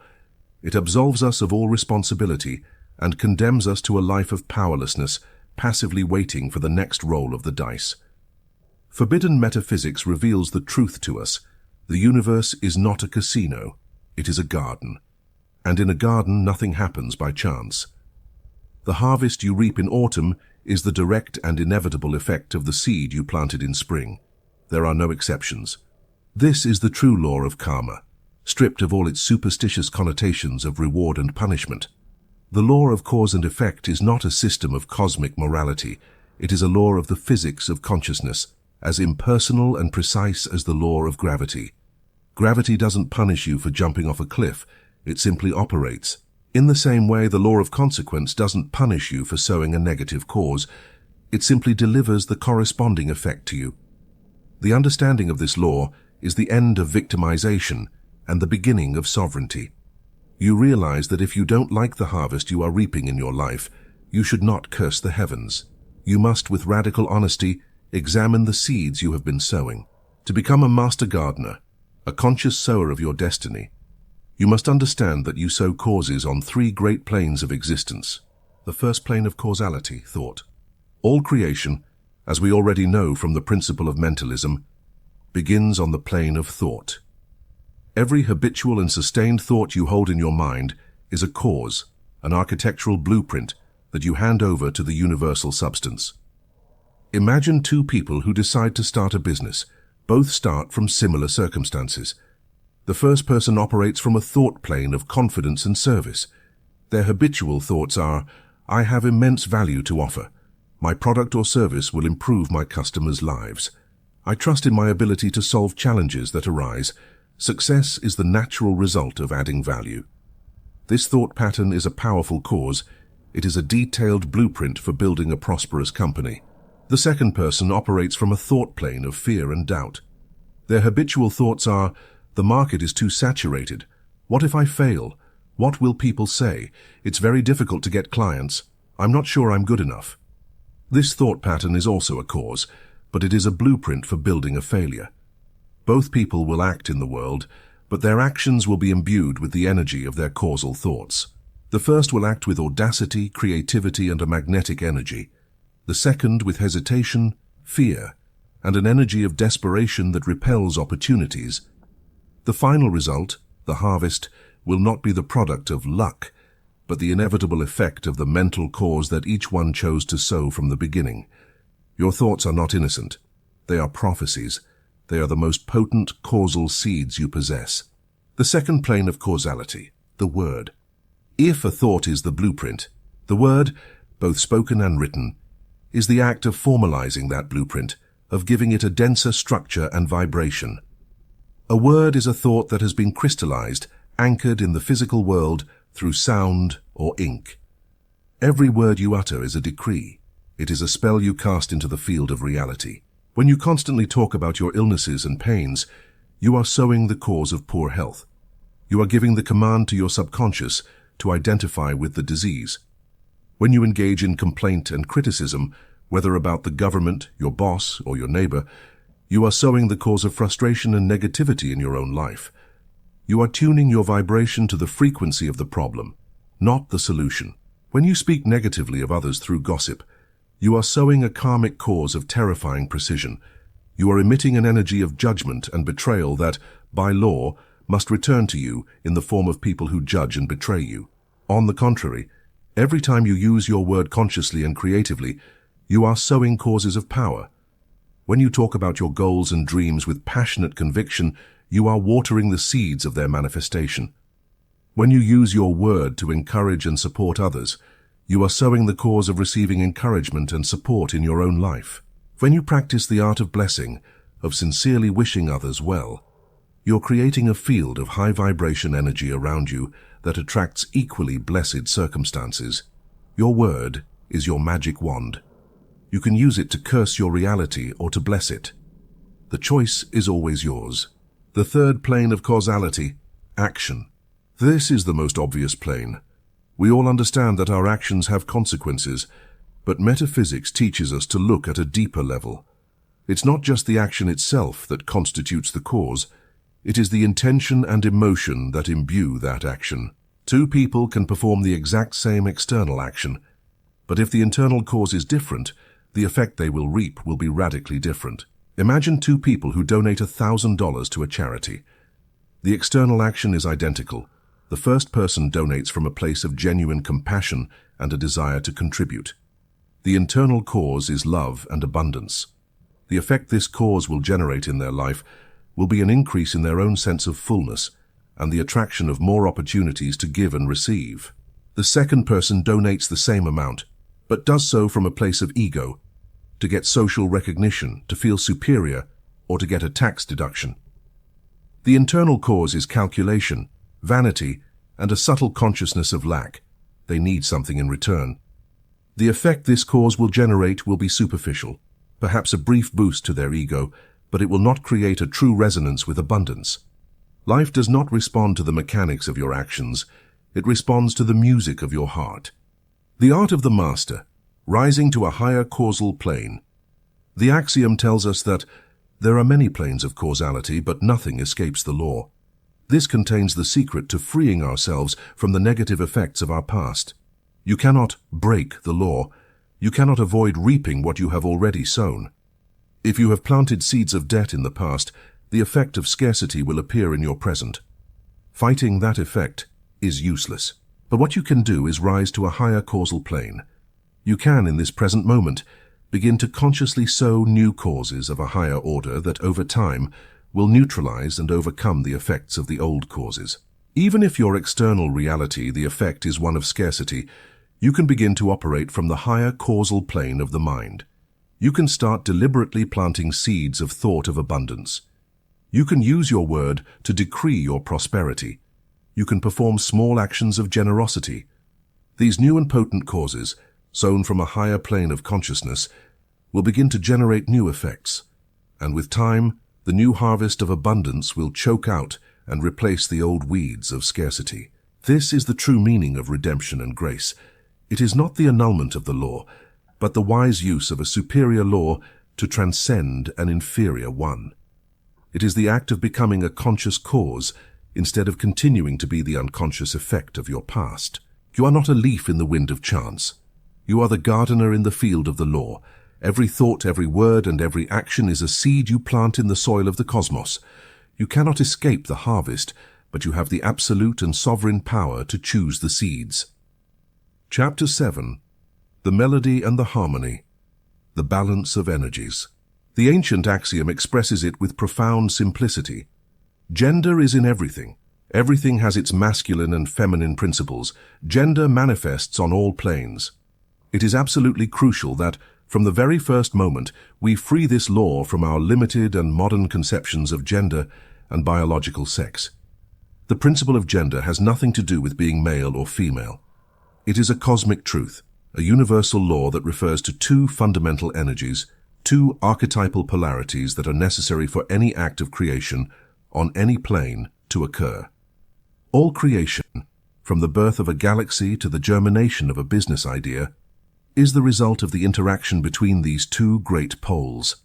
It absolves us of all responsibility and condemns us to a life of powerlessness, passively waiting for the next roll of the dice. Forbidden metaphysics reveals the truth to us. The universe is not a casino, it is a garden. And in a garden, nothing happens by chance. The harvest you reap in autumn is the direct and inevitable effect of the seed you planted in spring. There are no exceptions. This is the true law of karma, stripped of all its superstitious connotations of reward and punishment. The law of cause and effect is not a system of cosmic morality. It is a law of the physics of consciousness, as impersonal and precise as the law of gravity. Gravity doesn't punish you for jumping off a cliff, it simply operates. In the same way, the law of consequence doesn't punish you for sowing a negative cause, it simply delivers the corresponding effect to you. The understanding of this law is the end of victimization and the beginning of sovereignty. You realize that if you don't like the harvest you are reaping in your life, you should not curse the heavens. You must, with radical honesty, examine the seeds you have been sowing. To become a master gardener, a conscious sower of your destiny, You must understand that you sow causes on three great planes of existence. The first plane of causality, thought. All creation, as we already know from the principle of mentalism, begins on the plane of thought. Every habitual and sustained thought you hold in your mind is a cause, an architectural blueprint that you hand over to the universal substance. Imagine two people who decide to start a business. Both start from similar circumstances. The first person operates from a thought plane of confidence and service. Their habitual thoughts are, I have immense value to offer. My product or service will improve my customers' lives. I trust in my ability to solve challenges that arise. Success is the natural result of adding value. This thought pattern is a powerful cause. It is a detailed blueprint for building a prosperous company. The second person operates from a thought plane of fear and doubt. Their habitual thoughts are, the market is too saturated. What if I fail? What will people say? It's very difficult to get clients. I'm not sure I'm good enough. This thought pattern is also a cause, but it is a blueprint for building a failure. Both people will act in the world, but their actions will be imbued with the energy of their causal thoughts. The first will act with audacity, creativity, and a magnetic energy. The second with hesitation, fear, and an energy of desperation that repels opportunities. The final result, the harvest, will not be the product of luck, but the inevitable effect of the mental cause that each one chose to sow from the beginning. Your thoughts are not innocent. They are prophecies. They are the most potent causal seeds you possess. The second plane of causality, the word. If a thought is the blueprint, the word, both spoken and written, is the act of formalizing that blueprint, of giving it a denser structure and vibration. A word is a thought that has been crystallized, anchored in the physical world through sound or ink. Every word you utter is a decree. It is a spell you cast into the field of reality. When you constantly talk about your illnesses and pains, you are sowing the cause of poor health. You are giving the command to your subconscious to identify with the disease. When you engage in complaint and criticism, whether about the government, your boss, or your neighbor, you are sowing the cause of frustration and negativity in your own life. You are tuning your vibration to the frequency of the problem, not the solution. When you speak negatively of others through gossip, you are sowing a karmic cause of terrifying precision. You are emitting an energy of judgment and betrayal that, by law, must return to you in the form of people who judge and betray you. On the contrary, every time you use your word consciously and creatively, you are sowing causes of power. When you talk about your goals and dreams with passionate conviction, you are watering the seeds of their manifestation. When you use your word to encourage and support others, you are sowing the cause of receiving encouragement and support in your own life. When you practice the art of blessing, of sincerely wishing others well, you're creating a field of high vibration energy around you that attracts equally blessed circumstances. Your word is your magic wand. You can use it to curse your reality or to bless it. The choice is always yours. The third plane of causality, action. This is the most obvious plane. We all understand that our actions have consequences, but metaphysics teaches us to look at a deeper level. It's not just the action itself that constitutes the cause, it is the intention and emotion that imbue that action. Two people can perform the exact same external action, but if the internal cause is different, the effect they will reap will be radically different. Imagine two people who donate $1,000 to a charity. The external action is identical. The first person donates from a place of genuine compassion and a desire to contribute. The internal cause is love and abundance. The effect this cause will generate in their life will be an increase in their own sense of fullness and the attraction of more opportunities to give and receive. The second person donates the same amount, but does so from a place of ego, to get social recognition, to feel superior, or to get a tax deduction. The internal cause is calculation, vanity, and a subtle consciousness of lack. They need something in return. The effect this cause will generate will be superficial, perhaps a brief boost to their ego, but it will not create a true resonance with abundance. Life does not respond to the mechanics of your actions, it responds to the music of your heart. The art of the master, rising to a higher causal plane. The axiom tells us that there are many planes of causality, but nothing escapes the law. This contains the secret to freeing ourselves from the negative effects of our past. You cannot break the law. You cannot avoid reaping what you have already sown. If you have planted seeds of debt in the past, the effect of scarcity will appear in your present. Fighting that effect is useless. But what you can do is rise to a higher causal plane. You can, in this present moment, begin to consciously sow new causes of a higher order that, over time, will neutralize and overcome the effects of the old causes. Even if your external reality, the effect, is one of scarcity, you can begin to operate from the higher causal plane of the mind. You can start deliberately planting seeds of thought of abundance. You can use your word to decree your prosperity. You can perform small actions of generosity. These new and potent causes, sown from a higher plane of consciousness, will begin to generate new effects. And with time, the new harvest of abundance will choke out and replace the old weeds of scarcity. This is the true meaning of redemption and grace. It is not the annulment of the law, but the wise use of a superior law to transcend an inferior one. It is the act of becoming a conscious cause instead of continuing to be the unconscious effect of your past. You are not a leaf in the wind of chance. You are the gardener in the field of the law. Every thought, every word, and every action is a seed you plant in the soil of the cosmos. You cannot escape the harvest, but you have the absolute and sovereign power to choose the seeds. Chapter 7. The Melody and the Harmony. The Balance of Energies. The ancient axiom expresses it with profound simplicity. Gender is in everything. Everything has its masculine and feminine principles. Gender manifests on all planes. It is absolutely crucial that, from the very first moment, we free this law from our limited and modern conceptions of gender and biological sex. The principle of gender has nothing to do with being male or female. It is a cosmic truth, a universal law that refers to two fundamental energies, two archetypal polarities that are necessary for any act of creation on any plane to occur. All creation, from the birth of a galaxy to the germination of a business idea, is the result of the interaction between these two great poles.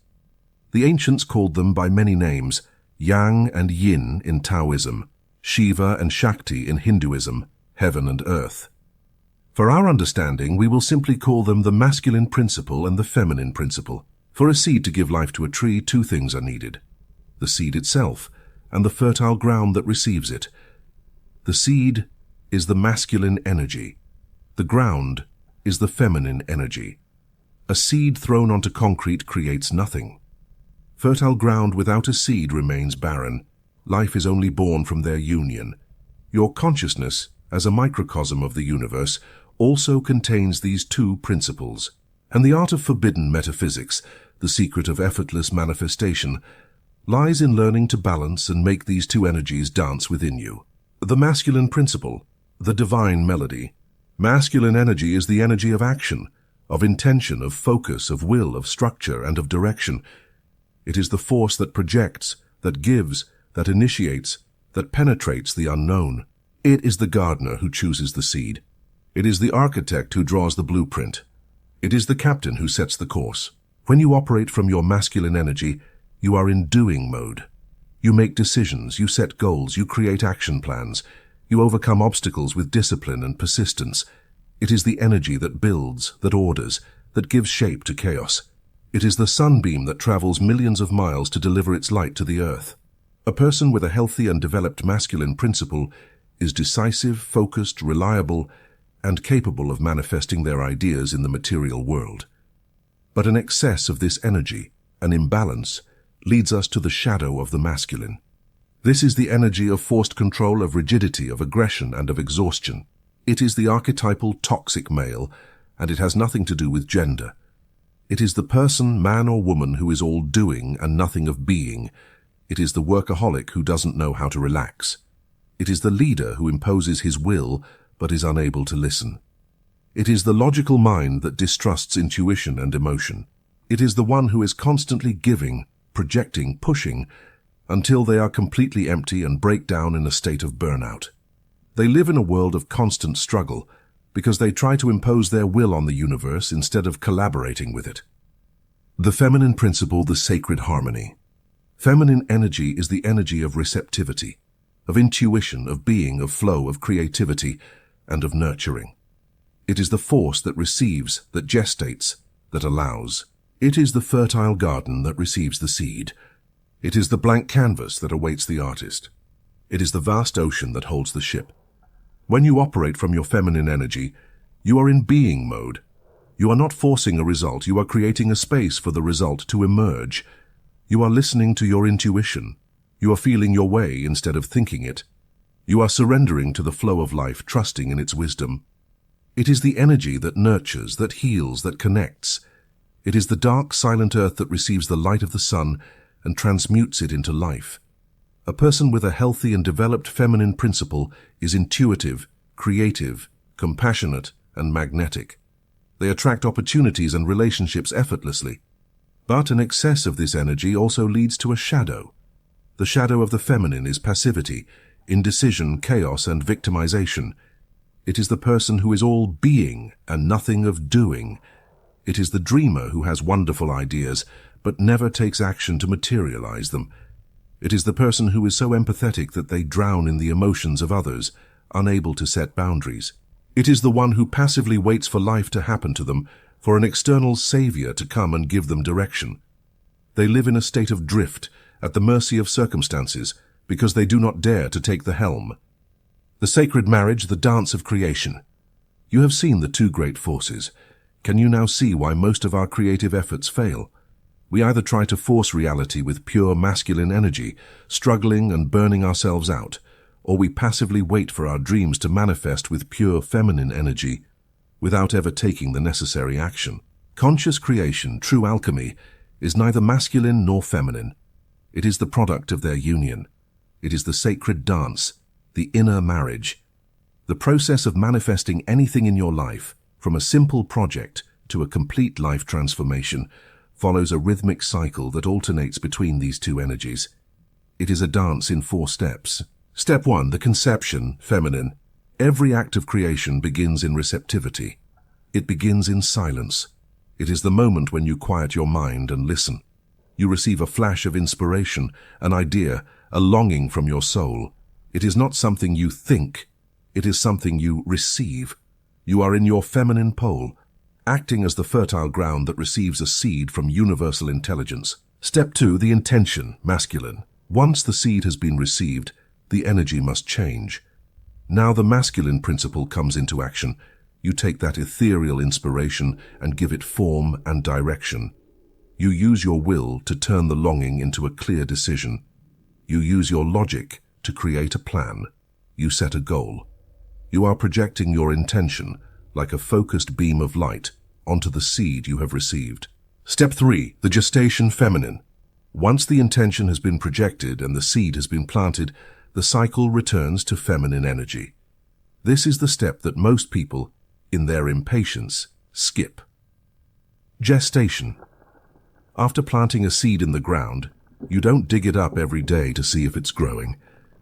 The ancients called them by many names: Yang and Yin in Taoism, Shiva and Shakti in Hinduism, heaven and earth. For our understanding, we will simply call them the masculine principle and the feminine principle. For a seed to give life to a tree, two things are needed: the seed itself and the fertile ground that receives it. The seed is the masculine energy. The ground is the feminine energy. A seed thrown onto concrete creates nothing. Fertile ground without a seed remains barren. Life is only born from their union. Your consciousness, as a microcosm of the universe, also contains these two principles. And the art of forbidden metaphysics, the secret of effortless manifestation, lies in learning to balance and make these two energies dance within you. The masculine principle, the divine melody. Masculine energy is the energy of action, of intention, of focus, of will, of structure, and of direction. It is the force that projects, that gives, that initiates, that penetrates the unknown. It is the gardener who chooses the seed. It is the architect who draws the blueprint. It is the captain who sets the course. When you operate from your masculine energy, you are in doing mode. You make decisions, you set goals, you create action plans. You overcome obstacles with discipline and persistence. It is the energy that builds, that orders, that gives shape to chaos. It is the sunbeam that travels millions of miles to deliver its light to the earth. A person with a healthy and developed masculine principle is decisive, focused, reliable, and capable of manifesting their ideas in the material world. But an excess of this energy, an imbalance, leads us to the shadow of the masculine. This is the energy of forced control, of rigidity, of aggression, and of exhaustion. It is the archetypal toxic male, and it has nothing to do with gender. It is the person, man or woman, who is all doing and nothing of being. It is the workaholic who doesn't know how to relax. It is the leader who imposes his will but is unable to listen. It is the logical mind that distrusts intuition and emotion. It is the one who is constantly giving, projecting, pushing, until they are completely empty and break down in a state of burnout. They live in a world of constant struggle because they try to impose their will on the universe instead of collaborating with it. The feminine principle, the sacred harmony. Feminine energy is the energy of receptivity, of intuition, of being, of flow, of creativity, and of nurturing. It is the force that receives, that gestates, that allows. It is the fertile garden that receives the seed. It is the blank canvas that awaits the artist. It is the vast ocean that holds the ship. When you operate from your feminine energy, you are in being mode. You are not forcing a result, you are creating a space for the result to emerge. You are listening to your intuition. You are feeling your way instead of thinking it. You are surrendering to the flow of life, trusting in its wisdom. It is the energy that nurtures, that heals, that connects. It is the dark, silent earth that receives the light of the sun and transmutes it into life. A person with a healthy and developed feminine principle is intuitive, creative, compassionate, and magnetic. They attract opportunities and relationships effortlessly. But an excess of this energy also leads to a shadow. The shadow of the feminine is passivity, indecision, chaos, and victimization. It is the person who is all being and nothing of doing. It is the dreamer who has wonderful ideas, but never takes action to materialize them. It is the person who is so empathetic that they drown in the emotions of others, unable to set boundaries. It is the one who passively waits for life to happen to them, for an external savior to come and give them direction. They live in a state of drift, at the mercy of circumstances, because they do not dare to take the helm. The sacred marriage, the dance of creation. You have seen the two great forces. Can you now see why most of our creative efforts fail? We either try to force reality with pure masculine energy, struggling and burning ourselves out, or we passively wait for our dreams to manifest with pure feminine energy, without ever taking the necessary action. Conscious creation, true alchemy, is neither masculine nor feminine. It is the product of their union. It is the sacred dance, the inner marriage. The process of manifesting anything in your life, from a simple project to a complete life transformation, follows a rhythmic cycle that alternates between these two energies. It is a dance in 4 steps. Step 1, the conception, feminine. Every act of creation begins in receptivity. It begins in silence. It is the moment when you quiet your mind and listen. You receive a flash of inspiration, an idea, a longing from your soul. It is not something you think. It is something you receive. You are in your feminine pole, acting as the fertile ground that receives a seed from universal intelligence. Step 2, the intention, masculine. Once the seed has been received, the energy must change. Now the masculine principle comes into action. You take that ethereal inspiration and give it form and direction. You use your will to turn the longing into a clear decision. You use your logic to create a plan. You set a goal. You are projecting your intention, like a focused beam of light, onto the seed you have received. Step 3, the gestation, feminine. Once the intention has been projected and the seed has been planted, the cycle returns to feminine energy. This is the step that most people, in their impatience, skip. Gestation. After planting a seed in the ground, you don't dig it up every day to see if it's growing.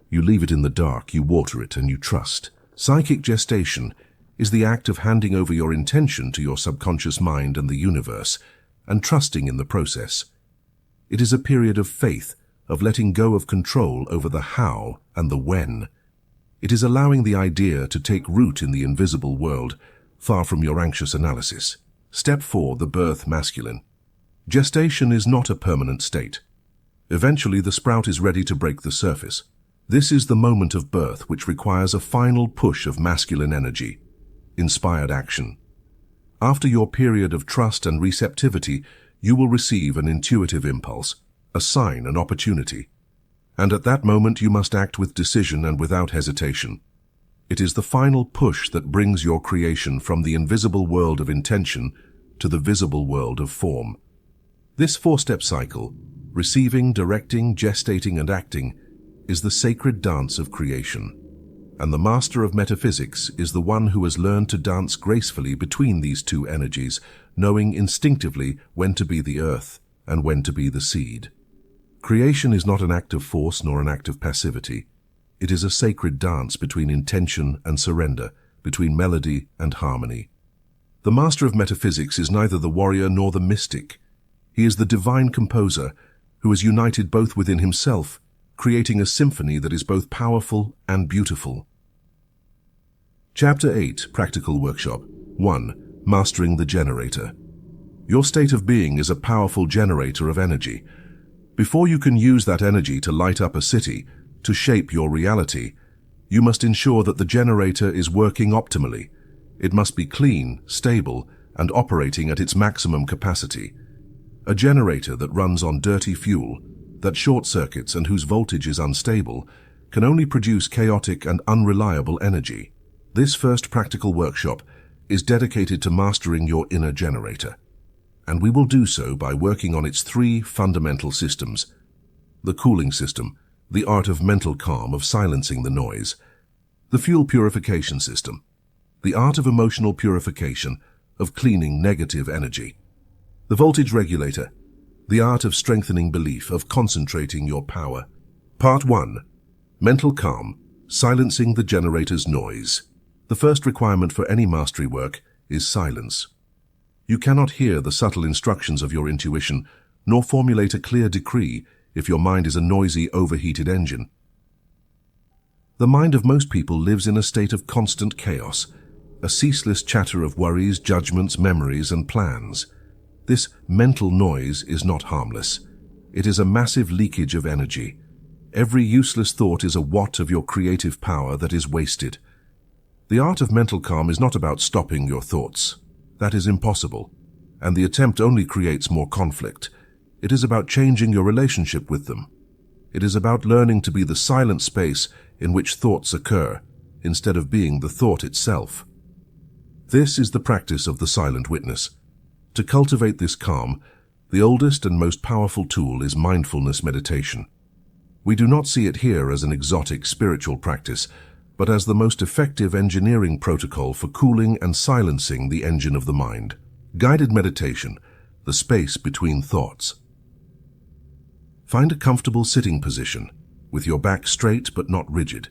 You leave it in the dark, you water it, and you trust. Psychic gestation is the act of handing over your intention to your subconscious mind and the universe, and trusting in the process. It is a period of faith, of letting go of control over the how and the when. It is allowing the idea to take root in the invisible world, far from your anxious analysis. Step 4, the birth, masculine. Gestation is not a permanent state. Eventually the sprout is ready to break the surface. This is the moment of birth which requires a final push of masculine energy, inspired action. After your period of trust and receptivity, you will receive an intuitive impulse, a sign, an opportunity. And at that moment you must act with decision and without hesitation. It is the final push that brings your creation from the invisible world of intention to the visible world of form. This 4-step cycle, receiving, directing, gestating, and acting, is the sacred dance of creation. And the master of metaphysics is the one who has learned to dance gracefully between these two energies, knowing instinctively when to be the earth and when to be the seed. Creation is not an act of force nor an act of passivity. It is a sacred dance between intention and surrender, between melody and harmony. The master of metaphysics is neither the warrior nor the mystic. He is the divine composer who has united both within himself creating a symphony that is both powerful and beautiful. Chapter 8, Practical Workshop. 1. Mastering the generator. Your state of being is a powerful generator of energy. Before you can use that energy to light up a city, to shape your reality, you must ensure that the generator is working optimally. It must be clean, stable, and operating at its maximum capacity. A generator that runs on dirty fuel, that short-circuits and whose voltage is unstable, can only produce chaotic and unreliable energy. This first practical workshop is dedicated to mastering your inner generator, and we will do so by working on its 3 fundamental systems: the cooling system, the art of mental calm, of silencing the noise; the fuel purification system, the art of emotional purification, of cleaning negative energy; the voltage regulator, the art of strengthening belief, of concentrating your power. Part 1. Mental calm, silencing the generator's noise. The first requirement for any mastery work is silence. You cannot hear the subtle instructions of your intuition, nor formulate a clear decree if your mind is a noisy, overheated engine. The mind of most people lives in a state of constant chaos, a ceaseless chatter of worries, judgments, memories, and plans. This mental noise is not harmless. It is a massive leakage of energy. Every useless thought is a watt of your creative power that is wasted. The art of mental calm is not about stopping your thoughts. That is impossible, and the attempt only creates more conflict. It is about changing your relationship with them. It is about learning to be the silent space in which thoughts occur, instead of being the thought itself. This is the practice of the silent witness. To cultivate this calm, the oldest and most powerful tool is mindfulness meditation. We do not see it here as an exotic spiritual practice, but as the most effective engineering protocol for cooling and silencing the engine of the mind. Guided meditation, the space between thoughts. Find a comfortable sitting position, with your back straight but not rigid.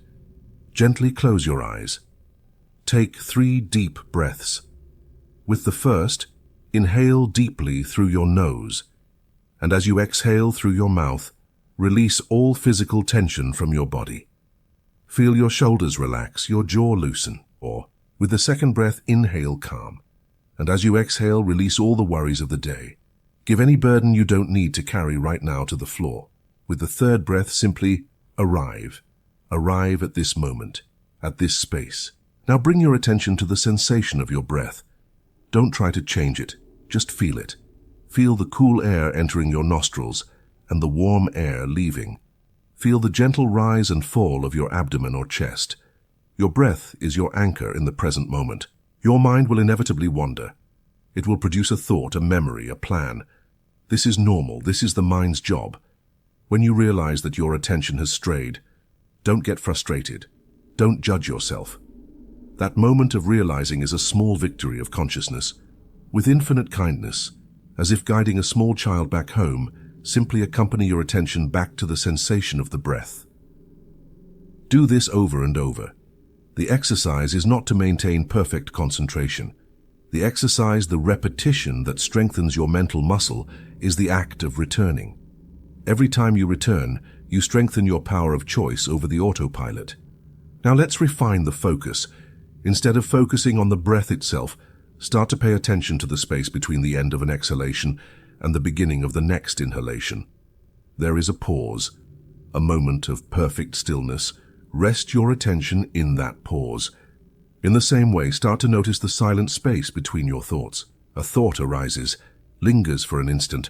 Gently close your eyes. Take 3 deep breaths. With the first, inhale deeply through your nose, and as you exhale through your mouth, release all physical tension from your body. Feel your shoulders relax, your jaw loosen, or, with the second breath, inhale calm. And as you exhale, release all the worries of the day. Give any burden you don't need to carry right now to the floor. With the third breath, simply arrive. Arrive at this moment, at this space. Now bring your attention to the sensation of your breath. Don't try to change it, just feel it. Feel the cool air entering your nostrils and the warm air leaving. Feel the gentle rise and fall of your abdomen or chest. Your breath is your anchor in the present moment. Your mind will inevitably wander. It will produce a thought, a memory, a plan. This is normal. This is the mind's job. When you realize that your attention has strayed, don't get frustrated. Don't judge yourself. That moment of realizing is a small victory of consciousness. With infinite kindness, as if guiding a small child back home, simply accompany your attention back to the sensation of the breath. Do this over and over. The exercise is not to maintain perfect concentration. The exercise, the repetition that strengthens your mental muscle, is the act of returning. Every time you return, you strengthen your power of choice over the autopilot. Now let's refine the focus. Instead of focusing on the breath itself, start to pay attention to the space between the end of an exhalation and the beginning of the next inhalation. There is a pause, a moment of perfect stillness. Rest your attention in that pause. In the same way, start to notice the silent space between your thoughts. A thought arises, lingers for an instant,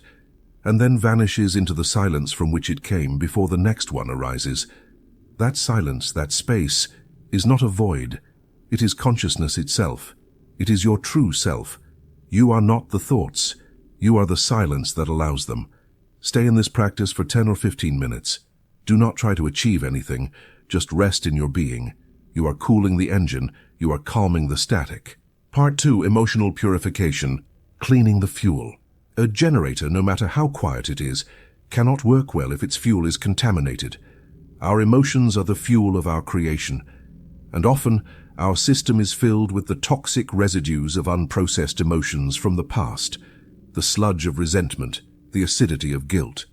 and then vanishes into the silence from which it came before the next one arises. That silence, that space, is not a void. It is consciousness itself. It is your true self. You are not the thoughts. You are the silence that allows them. Stay in this practice for 10 or 15 minutes. Do not try to achieve anything. Just rest in your being. You are cooling the engine. You are calming the static. Part 2, Emotional Purification. Cleaning the fuel. A generator, no matter how quiet it is, cannot work well if its fuel is contaminated. Our emotions are the fuel of our creation, and often our system is filled with the toxic residues of unprocessed emotions from the past, the sludge of resentment, the acidity of guilt,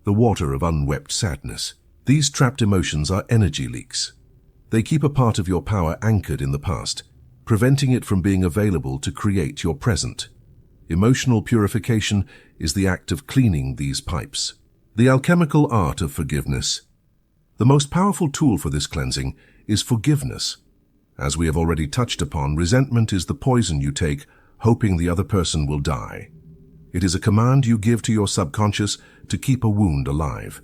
the water of unwept sadness. These trapped emotions are energy leaks. They keep a part of your power anchored in the past, preventing it from being available to create your present. Emotional purification is the act of cleaning these pipes. The alchemical art of forgiveness. The most powerful tool for this cleansing is forgiveness. As we have already touched upon, resentment is the poison you take, hoping the other person will die. It is a command you give to your subconscious to keep a wound alive.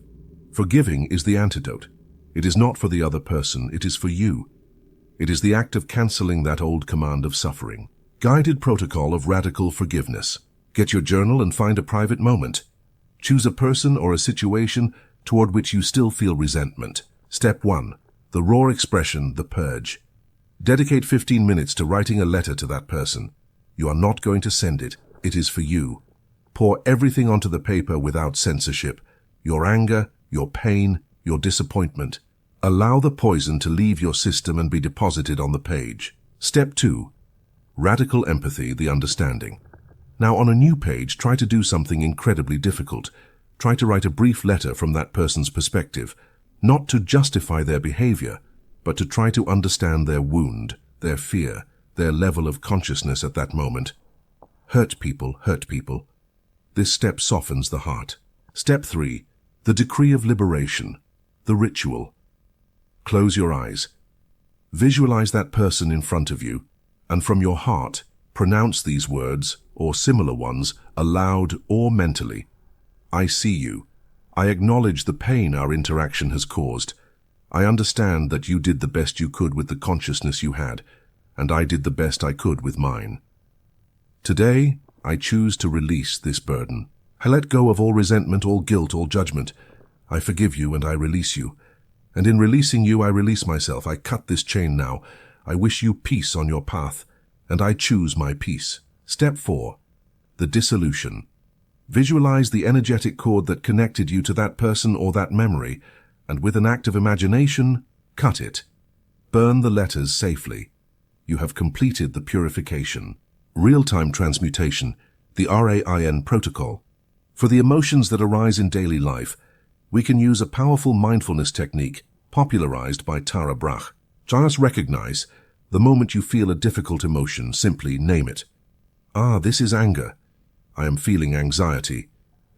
Forgiving is the antidote. It is not for the other person, it is for you. It is the act of cancelling that old command of suffering. Guided protocol of radical forgiveness. Get your journal and find a private moment. Choose a person or a situation toward which you still feel resentment. Step 1. The raw expression, the purge. Dedicate 15 minutes to writing a letter to that person. You are not going to send it. It is for you. Pour everything onto the paper without censorship. Your anger, your pain, your disappointment. Allow the poison to leave your system and be deposited on the page. Step 2. Radical empathy, the understanding. Now on a new page, try to do something incredibly difficult. Try to write a brief letter from that person's perspective, not to justify their behavior, but to try to understand their wound, their fear, their level of consciousness at that moment. Hurt people, hurt people. This step softens the heart. Step 3. The decree of liberation, the ritual. Close your eyes. Visualize that person in front of you, and from your heart, pronounce these words, or similar ones, aloud or mentally. I see you. I acknowledge the pain our interaction has caused. I understand that you did the best you could with the consciousness you had, and I did the best I could with mine. Today, I choose to release this burden. I let go of all resentment, all guilt, all judgment. I forgive you and I release you. And in releasing you, I release myself. I cut this chain now. I wish you peace on your path, and I choose my peace. Step 4. The dissolution. Visualize the energetic cord that connected you to that person or that memory, and with an act of imagination, cut it. Burn the letters safely. You have completed the purification. Real-time transmutation, the RAIN protocol. For the emotions that arise in daily life, we can use a powerful mindfulness technique popularized by Tara Brach. Just recognize the moment you feel a difficult emotion, simply name it. Ah, this is anger. I am feeling anxiety.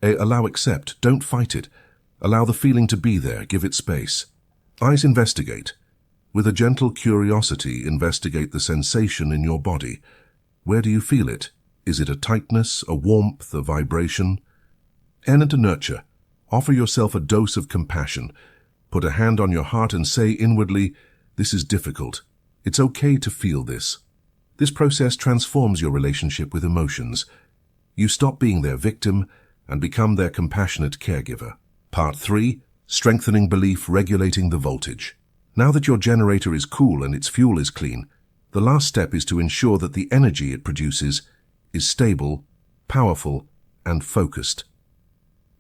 Allow accept, don't fight it. Allow the feeling to be there, give it space. Eyes investigate. With a gentle curiosity, investigate the sensation in your body. Where do you feel it? Is it a tightness, a warmth, a vibration? And to nurture. Offer yourself a dose of compassion. Put a hand on your heart and say inwardly, this is difficult. It's okay to feel this. This process transforms your relationship with emotions. You stop being their victim and become their compassionate caregiver. Part 3. Strengthening belief, regulating the voltage. Now that your generator is cool and its fuel is clean, the last step is to ensure that the energy it produces is stable, powerful, and focused.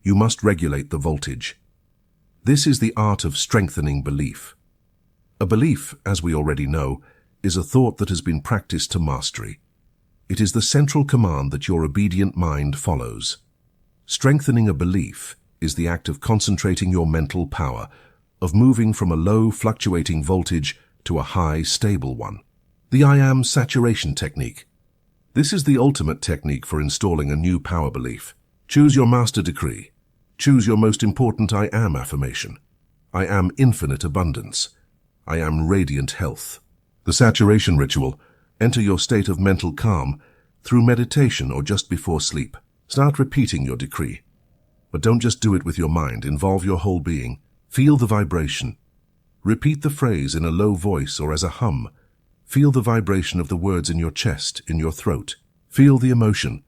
You must regulate the voltage. This is the art of strengthening belief. A belief, as we already know, is a thought that has been practiced to mastery. It is the central command that your obedient mind follows. Strengthening a belief is the act of concentrating your mental power, of moving from a low, fluctuating voltage to a high, stable one. The I am saturation technique. This is the ultimate technique for installing a new power belief. Choose your master decree. Choose your most important I am affirmation. I am infinite abundance. I am radiant health. The saturation ritual. Enter your state of mental calm through meditation or just before sleep. Start repeating your decree. But don't just do it with your mind. Involve your whole being. Feel the vibration. Repeat the phrase in a low voice or as a hum. Feel the vibration of the words in your chest, in your throat. Feel the emotion.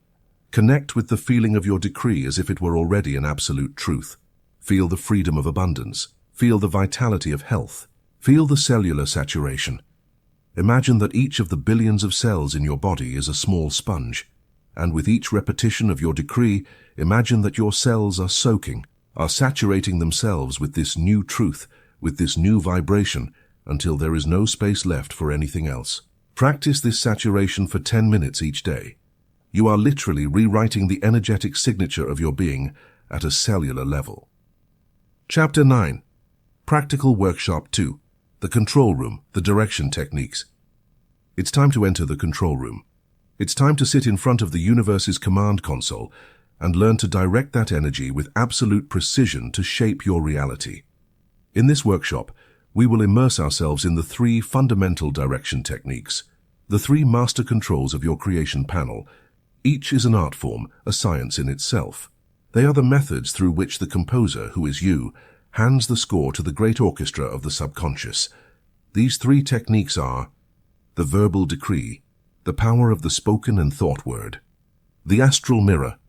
Connect with the feeling of your decree as if it were already an absolute truth. Feel the freedom of abundance. Feel the vitality of health. Feel the cellular saturation. Imagine that each of the billions of cells in your body is a small sponge, and with each repetition of your decree, imagine that your cells are soaking, are saturating themselves with this new truth, with this new vibration, until there is no space left for anything else. Practice this saturation for 10 minutes each day. You are literally rewriting the energetic signature of your being at a cellular level. Chapter 9. Practical Workshop 2. The Control Room, the Direction Techniques. It's time to enter the control room. It's time to sit in front of the universe's command console and learn to direct that energy with absolute precision to shape your reality. In this workshop, we will immerse ourselves in the 3 fundamental direction techniques, the 3 master controls of your creation panel. Each is an art form, a science in itself. They are the methods through which the composer, who is you, hands the score to the great orchestra of the subconscious. These 3 techniques are the verbal decree, the power of the spoken and thought word; the astral mirror,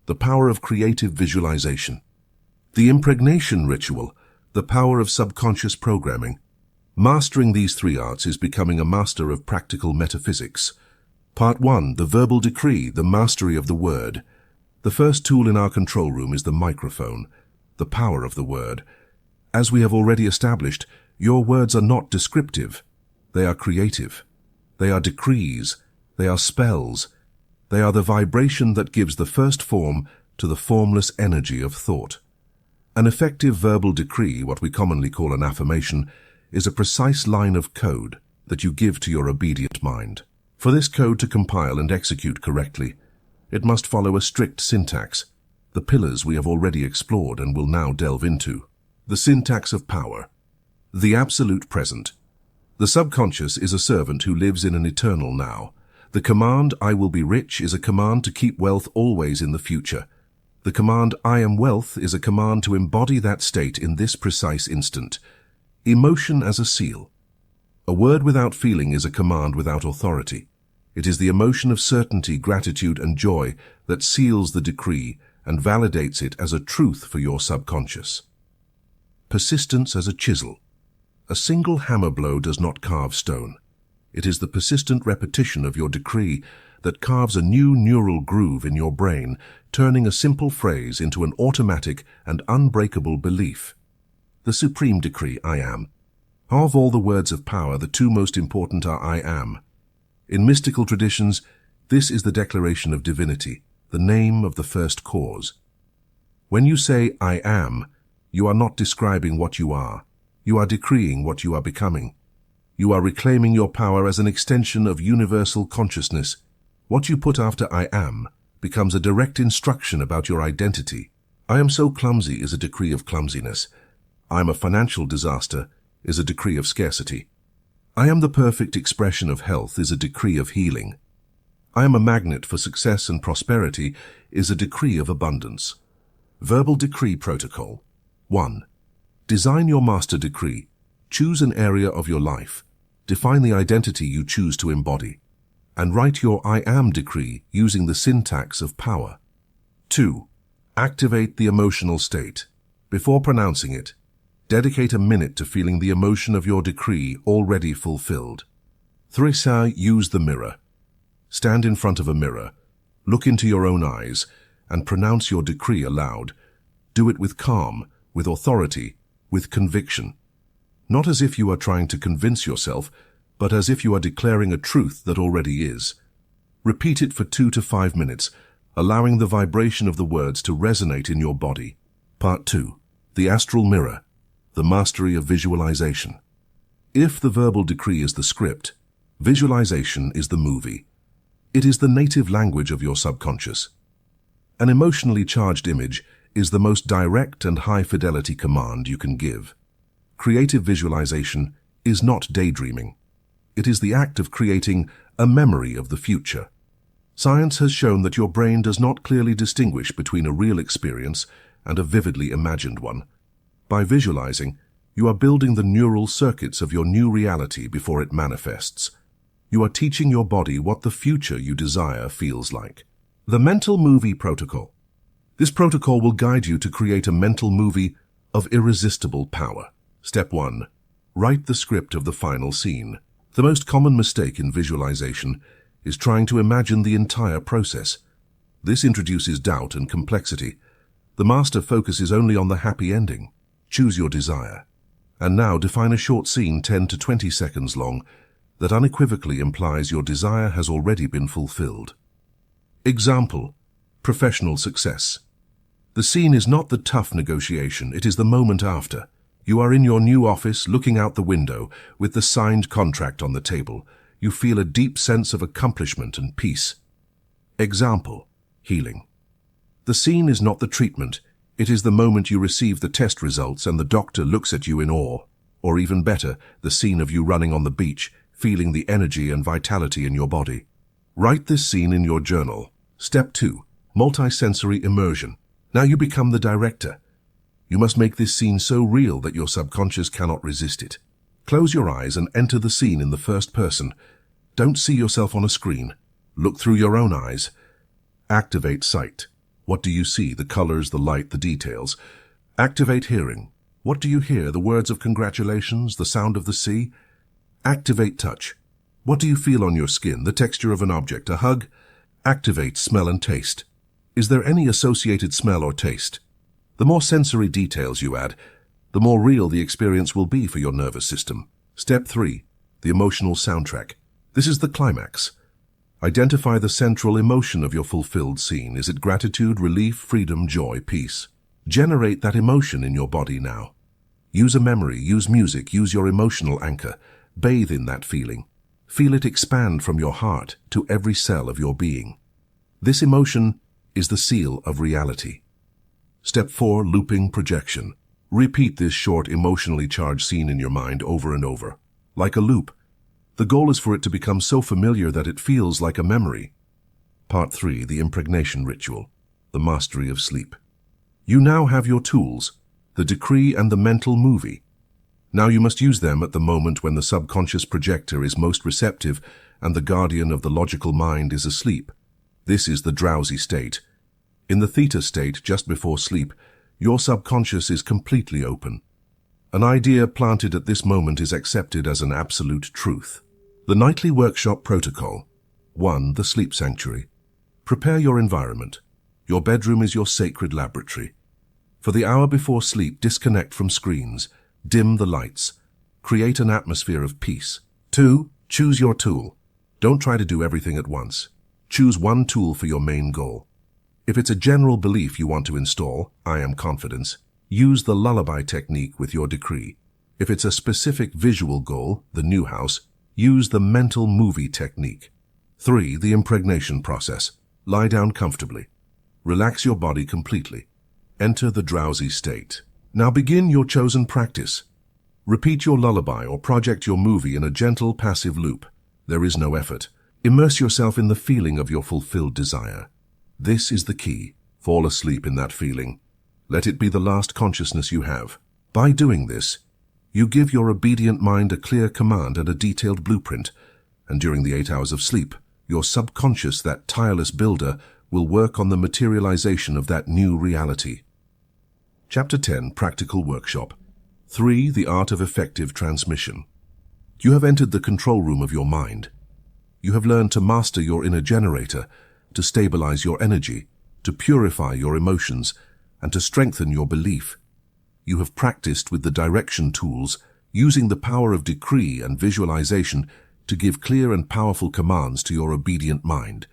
the power of creative visualization; the impregnation ritual, the power of subconscious programming. Mastering these 3 arts is becoming a master of practical metaphysics. Part 1. The verbal decree, the mastery of the word. The first tool in our control room is the microphone, the power of the word. As we have already established, your words are not descriptive. They are creative. They are decrees. They are spells. They are the vibration that gives the first form to the formless energy of thought. An effective verbal decree, what we commonly call an affirmation, is a precise line of code that you give to your obedient mind. For this code to compile and execute correctly, it must follow a strict syntax, the pillars we have already explored and will now delve into. The syntax of power. The absolute present. The subconscious is a servant who lives in an eternal now. The command, "I will be rich," is a command to keep wealth always in the future. The command, "I am wealth," is a command to embody that state in this precise instant. Emotion as a seal. A word without feeling is a command without authority. It is the emotion of certainty, gratitude, and joy that seals the decree and validates it as a truth for your subconscious. Persistence as a chisel. A single hammer blow does not carve stone. It is the persistent repetition of your decree that carves a new neural groove in your brain, turning a simple phrase into an automatic and unbreakable belief. The supreme decree, I am. Of all the words of power, the 2 most important are I am. In mystical traditions, this is the declaration of divinity, the name of the first cause. When you say I am, you are not describing what you are. You are decreeing what you are becoming. You are reclaiming your power as an extension of universal consciousness. What you put after I am becomes a direct instruction about your identity. I am so clumsy is a decree of clumsiness. I am a financial disaster is a decree of scarcity. I am the perfect expression of health is a decree of healing. I am a magnet for success and prosperity is a decree of abundance. Verbal decree protocol. 1. Design your master decree. Choose an area of your life. Define the identity you choose to embody. And write your I am decree using the syntax of power. 2. Activate the emotional state. Before pronouncing it, dedicate a minute to feeling the emotion of your decree already fulfilled. 3. Use the mirror. Stand in front of a mirror, look into your own eyes, and pronounce your decree aloud. Do it with calm, with authority, with conviction. Not as if you are trying to convince yourself, but as if you are declaring a truth that already is. Repeat it for 2 to 5 minutes, allowing the vibration of the words to resonate in your body. Part 2. The astral mirror. The mastery of visualization. If the verbal decree is the script, visualization is the movie. It is the native language of your subconscious. An emotionally charged image is the most direct and high-fidelity command you can give. Creative visualization is not daydreaming. It is the act of creating a memory of the future. Science has shown that your brain does not clearly distinguish between a real experience and a vividly imagined one. By visualizing, you are building the neural circuits of your new reality before it manifests. You are teaching your body what the future you desire feels like. The mental movie protocol. This protocol will guide you to create a mental movie of irresistible power. Step 1. Write the script of the final scene. The most common mistake in visualization is trying to imagine the entire process. This introduces doubt and complexity. The master focuses only on the happy ending. Choose your desire. And now define a short scene 10 to 20 seconds long that unequivocally implies your desire has already been fulfilled. Example: professional success. The scene is not the tough negotiation, it is the moment after. You are in your new office, looking out the window, with the signed contract on the table. You feel a deep sense of accomplishment and peace. Example: healing. The scene is not the treatment. It is the moment you receive the test results and the doctor looks at you in awe. Or even better, the scene of you running on the beach, feeling the energy and vitality in your body. Write this scene in your journal. Step 2. Multisensory immersion. Now you become the director. You must make this scene so real that your subconscious cannot resist it. Close your eyes and enter the scene in the first person. Don't see yourself on a screen. Look through your own eyes. Activate sight. What do you see? The colors, the light, the details. Activate hearing. What do you hear? The words of congratulations, the sound of the sea? Activate touch. What do you feel on your skin? The texture of an object, a hug? Activate smell and taste. Is there any associated smell or taste? The more sensory details you add, the more real the experience will be for your nervous system. Step 3. The emotional soundtrack. This is the climax. Identify the central emotion of your fulfilled scene. Is it gratitude, relief, freedom, joy, peace? Generate that emotion in your body now. Use a memory, use music, use your emotional anchor. Bathe in that feeling. Feel it expand from your heart to every cell of your being. This emotion is the seal of reality. Step 4. Looping projection. Repeat this short, emotionally charged scene in your mind over and over. Like a loop. The goal is for it to become so familiar that it feels like a memory. Part 3. The impregnation ritual. The mastery of sleep. You now have your tools, the decree and the mental movie. Now you must use them at the moment when the subconscious projector is most receptive and the guardian of the logical mind is asleep. This is the drowsy state. In the theta state, just before sleep, your subconscious is completely open. An idea planted at this moment is accepted as an absolute truth. The nightly workshop protocol. 1. The sleep sanctuary. Prepare your environment. Your bedroom is your sacred laboratory. For the hour before sleep, disconnect from screens. Dim the lights. Create an atmosphere of peace. 2. Choose your tool. Don't try to do everything at once. Choose one tool for your main goal. If it's a general belief you want to install, I am confidence, use the lullaby technique with your decree. If it's a specific visual goal, the new house, use the mental movie technique. 3. The impregnation process. Lie down comfortably. Relax your body completely. Enter the drowsy state. Now begin your chosen practice. Repeat your lullaby or project your movie in a gentle, passive loop. There is no effort. Immerse yourself in the feeling of your fulfilled desire. This is the key. Fall asleep in that feeling. Let it be the last consciousness you have. By doing this, you give your obedient mind a clear command and a detailed blueprint, and during the 8 hours of sleep, your subconscious, that tireless builder, will work on the materialization of that new reality. Chapter 10. Practical Workshop. 3. The Art of Effective Transmission. You have entered the control room of your mind. You have learned to master your inner generator, to stabilize your energy, to purify your emotions, and to strengthen your belief. You have practiced with the direction tools, using the power of decree and visualization to give clear and powerful commands to your obedient mind.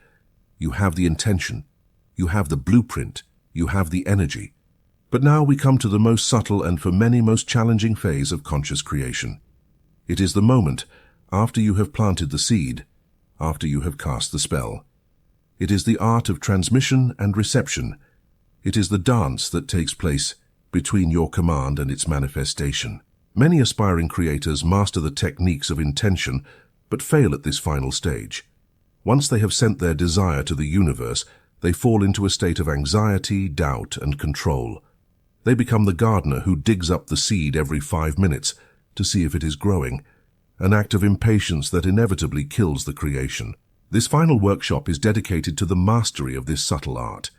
You have the intention, you have the blueprint, you have the energy. But now we come to the most subtle and for many most challenging phase of conscious creation. It is the moment after you have planted the seed, after you have cast the spell. It is the art of transmission and reception. It is the dance that takes place between your command and its manifestation. Many aspiring creators master the techniques of intention, but fail at this final stage. Once they have sent their desire to the universe, they fall into a state of anxiety, doubt, and control. They become the gardener who digs up the seed every 5 minutes to see if it is growing, an act of impatience that inevitably kills the creation. This final workshop is dedicated to the mastery of this subtle art.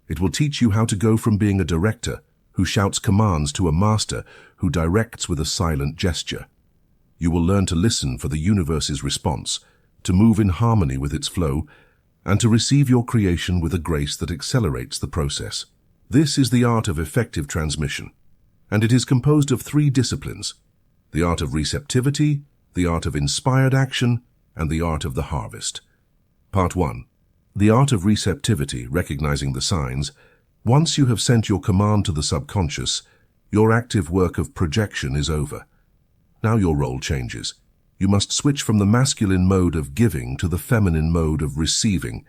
It will teach you how to go from being a director who shouts commands to a master who directs with a silent gesture. You will learn to listen for the universe's response, to move in harmony with its flow, and to receive your creation with a grace that accelerates the process. This is the art of effective transmission, and it is composed of 3 disciplines: the art of receptivity, the art of inspired action, and the art of the harvest. Part 1. The art of receptivity, recognizing the signs. Once you have sent your command to the subconscious, Your active work of projection is over. Now your role changes. You must switch from the masculine mode of giving to the feminine mode of receiving.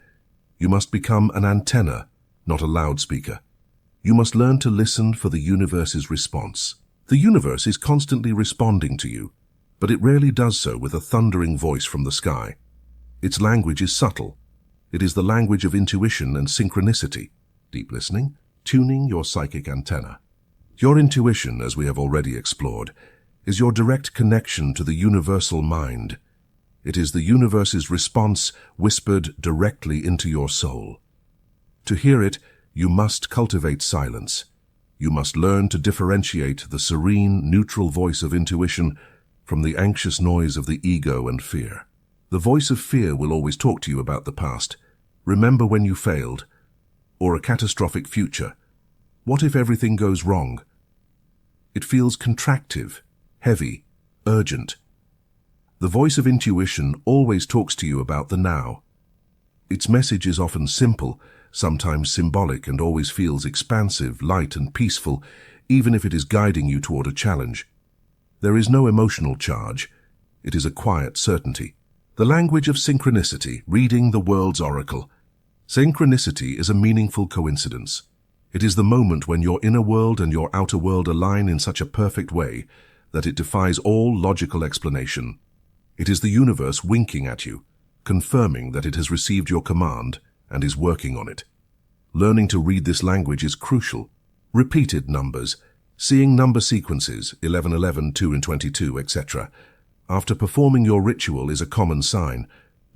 You must become an antenna, not a loudspeaker. You must learn to listen for the universe's response. The universe is constantly responding to you, but it rarely does so with a thundering voice from the sky. Its language is subtle. It is the language of intuition and synchronicity, deep listening, tuning your psychic antenna. Your intuition, as we have already explored, is your direct connection to the universal mind. It is the universe's response whispered directly into your soul. To hear it, you must cultivate silence. You must learn to differentiate the serene, neutral voice of intuition from the anxious noise of the ego and fear. The voice of fear will always talk to you about the past. Remember when you failed, or a catastrophic future. What if everything goes wrong? It feels contractive, heavy, urgent. The voice of intuition always talks to you about the now. Its message is often simple, sometimes symbolic, and always feels expansive, light, and peaceful, even if it is guiding you toward a challenge. There is no emotional charge. It is a quiet certainty. The language of synchronicity, reading the world's oracle. Synchronicity is a meaningful coincidence. It is the moment when your inner world and your outer world align in such a perfect way that it defies all logical explanation. It is the universe winking at you, confirming that it has received your command and is working on it. Learning to read this language is crucial. Repeated numbers, seeing number sequences, 11, 11, 2 and 22, etc., after performing your ritual is a common sign.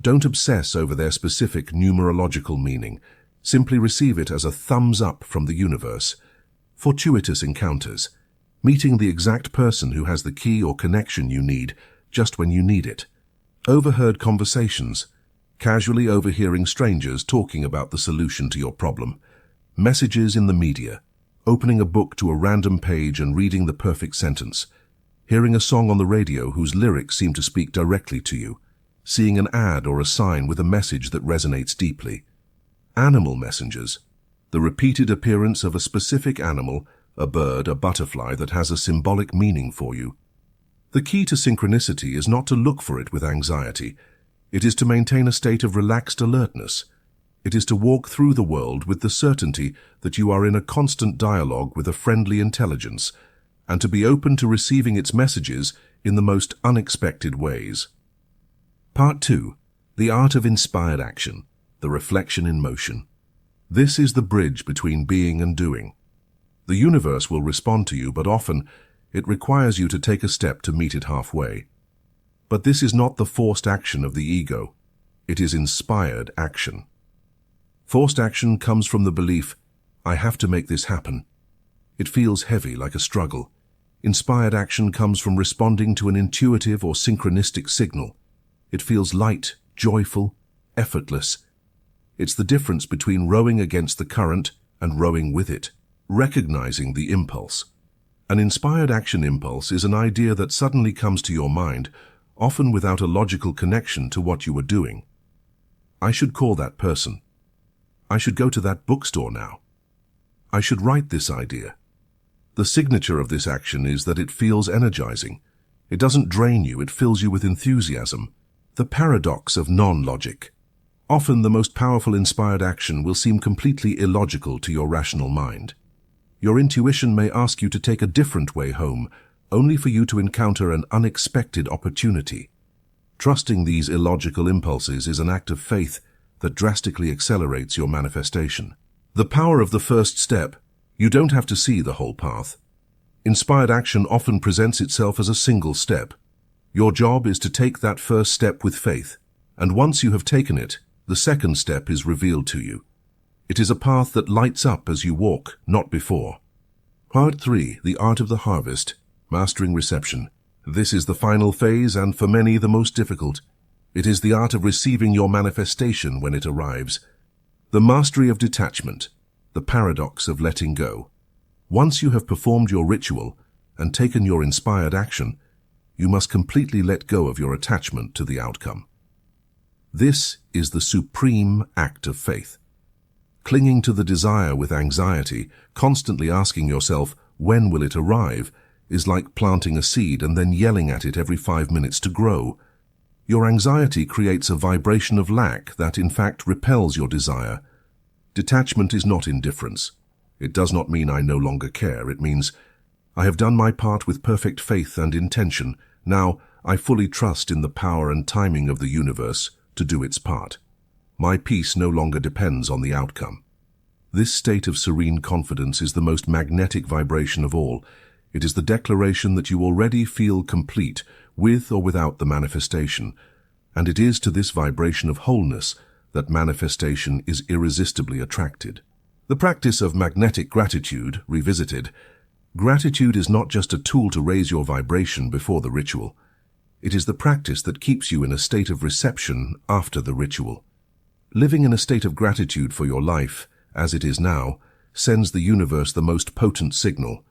Don't obsess over their specific numerological meaning. Simply receive it as a thumbs up from the universe. Fortuitous encounters, meeting the exact person who has the key or connection you need just when you need it. Overheard conversations, casually overhearing strangers talking about the solution to your problem. Messages in the media, opening a book to a random page and reading the perfect sentence. Hearing a song on the radio whose lyrics seem to speak directly to you. Seeing an ad or a sign with a message that resonates deeply. Animal messengers, the repeated appearance of a specific animal, a bird, a butterfly that has a symbolic meaning for you. The key to synchronicity is not to look for it with anxiety. It is to maintain a state of relaxed alertness. It is to walk through the world with the certainty that you are in a constant dialogue with a friendly intelligence, and to be open to receiving its messages in the most unexpected ways. Part 2. The Art of Inspired Action, the Reflection in Motion. This is the bridge between being and doing. The universe will respond to you, but often it requires you to take a step to meet it halfway. But this is not the forced action of the ego. It is inspired action. Forced action comes from the belief, I have to make this happen. It feels heavy, like a struggle. Inspired action comes from responding to an intuitive or synchronistic signal. It feels light, joyful, effortless. It's the difference between rowing against the current and rowing with it, recognizing the impulse. An inspired action impulse is an idea that suddenly comes to your mind, often without a logical connection to what you are doing. I should call that person. I should go to that bookstore now. I should write this idea. The signature of this action is that it feels energizing. It doesn't drain you, it fills you with enthusiasm. The paradox of non-logic. Often the most powerful inspired action will seem completely illogical to your rational mind. Your intuition may ask you to take a different way home, only for you to encounter an unexpected opportunity. Trusting these illogical impulses is an act of faith that drastically accelerates your manifestation. The power of the first step. You don't have to see the whole path. Inspired action often presents itself as a single step. Your job is to take that first step with faith, and once you have taken it, the second step is revealed to you. It is a path that lights up as you walk, not before. Part 3. The Art of the Harvest, Mastering Reception. This is the final phase and for many the most difficult. It is the art of receiving your manifestation when it arrives. The mastery of detachment, the paradox of letting go. Once you have performed your ritual and taken your inspired action, you must completely let go of your attachment to the outcome. This is the supreme act of faith. Clinging to the desire with anxiety, constantly asking yourself, when will it arrive, is like planting a seed and then yelling at it every 5 minutes to grow. Your anxiety creates a vibration of lack that in fact repels your desire. Detachment is not indifference. It does not mean I no longer care. It means I have done my part with perfect faith and intention. Now I fully trust in the power and timing of the universe to do its part. My peace no longer depends on the outcome. This state of serene confidence is the most magnetic vibration of all. It is the declaration that you already feel complete, with or without the manifestation, and it is to this vibration of wholeness that manifestation is irresistibly attracted. The practice of magnetic gratitude, revisited. Gratitude is not just a tool to raise your vibration before the ritual. It is the practice that keeps you in a state of reception after the ritual. Living in a state of gratitude for your life, as it is now, sends the universe the most potent signal.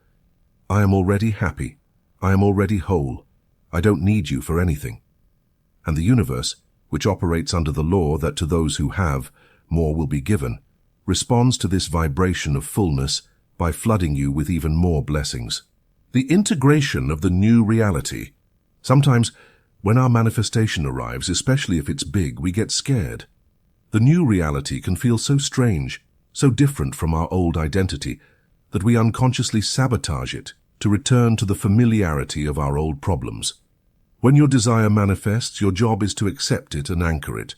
I am already happy. I am already whole. I don't need you for anything. And the universe, which operates under the law that to those who have, more will be given, responds to this vibration of fullness by flooding you with even more blessings. The integration of the new reality. Sometimes, when our manifestation arrives, especially if it's big, we get scared. The new reality can feel so strange, so different from our old identity, that we unconsciously sabotage it to return to the familiarity of our old problems. When your desire manifests, your job is to accept it and anchor it.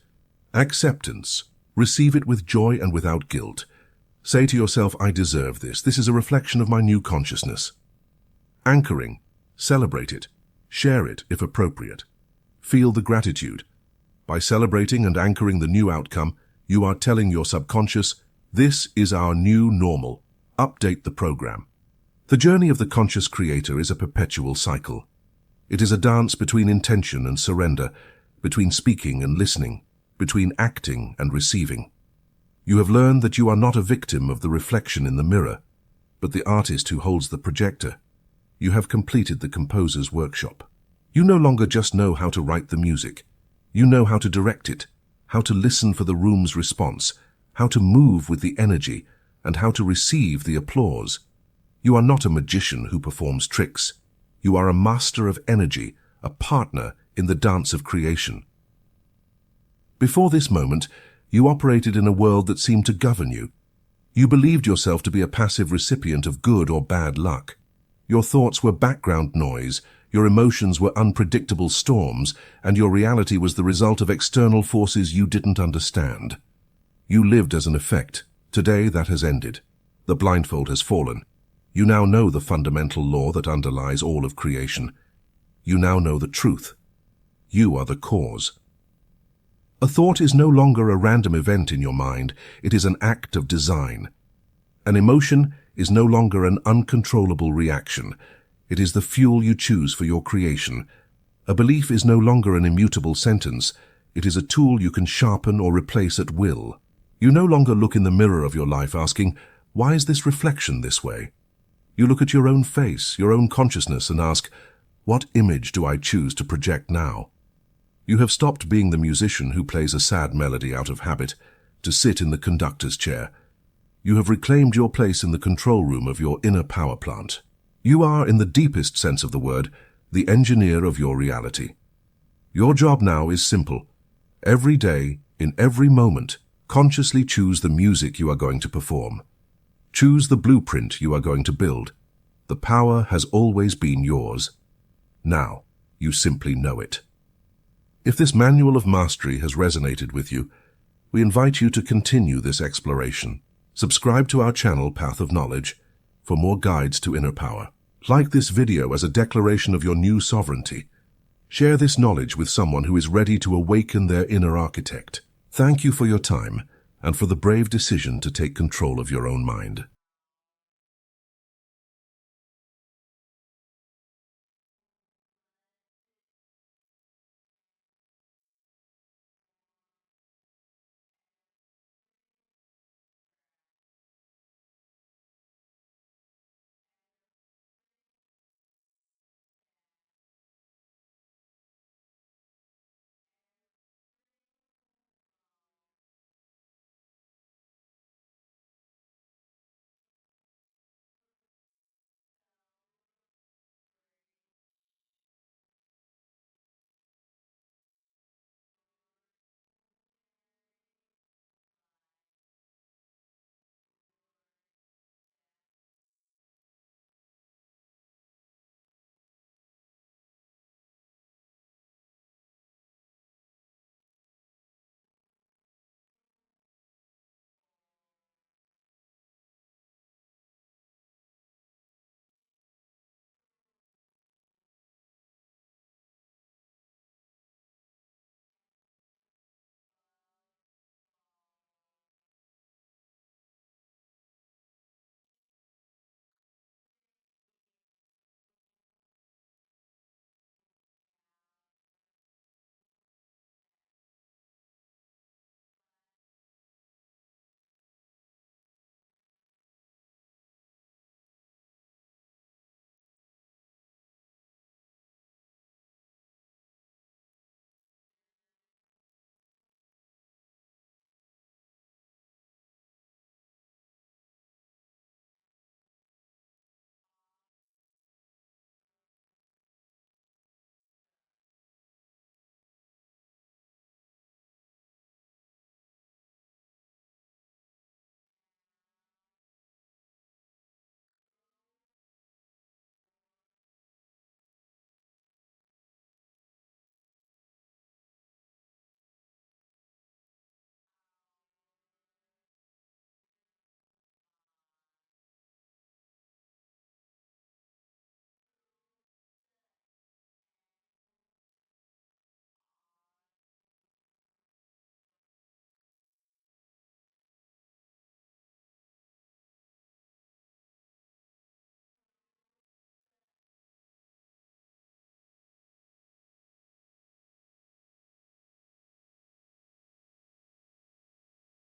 Acceptance. Receive it with joy and without guilt. Say to yourself, I deserve this. This is a reflection of my new consciousness. Anchoring. Celebrate it. Share it if appropriate. Feel the gratitude. By celebrating and anchoring the new outcome, you are telling your subconscious, this is our new normal. Update the program. The journey of the conscious creator is a perpetual cycle. It is a dance between intention and surrender, between speaking and listening, between acting and receiving. You have learned that you are not a victim of the reflection in the mirror, but the artist who holds the projector. You have completed the composer's workshop. You no longer just know how to write the music. You know how to direct it, how to listen for the room's response, how to move with the energy, and how to receive the applause. You are not a magician who performs tricks. You are a master of energy, a partner in the dance of creation. Before this moment, you operated in a world that seemed to govern you. You believed yourself to be a passive recipient of good or bad luck. Your thoughts were background noise, your emotions were unpredictable storms, and your reality was the result of external forces you didn't understand. You lived as an effect. Today that has ended. The blindfold has fallen. You now know the fundamental law that underlies all of creation. You now know the truth. You are the cause. A thought is no longer a random event in your mind. It is an act of design. An emotion is no longer an uncontrollable reaction. It is the fuel you choose for your creation. A belief is no longer an immutable sentence. It is a tool you can sharpen or replace at will. You no longer look in the mirror of your life asking, why is this reflection this way? You look at your own face, your own consciousness, and ask, what image do I choose to project now? You have stopped being the musician who plays a sad melody out of habit to sit in the conductor's chair. You have reclaimed your place in the control room of your inner power plant. You are, in the deepest sense of the word, the engineer of your reality. Your job now is simple. Every day, in every moment, consciously choose the music you are going to perform. Choose the blueprint you are going to build. The power has always been yours. Now, you simply know it. If this manual of mastery has resonated with you, we invite you to continue this exploration. Subscribe to our channel, Path of Knowledge, for more guides to inner power. Like this video as a declaration of your new sovereignty. Share this knowledge with someone who is ready to awaken their inner architect. Thank you for your time and for the brave decision to take control of your own mind.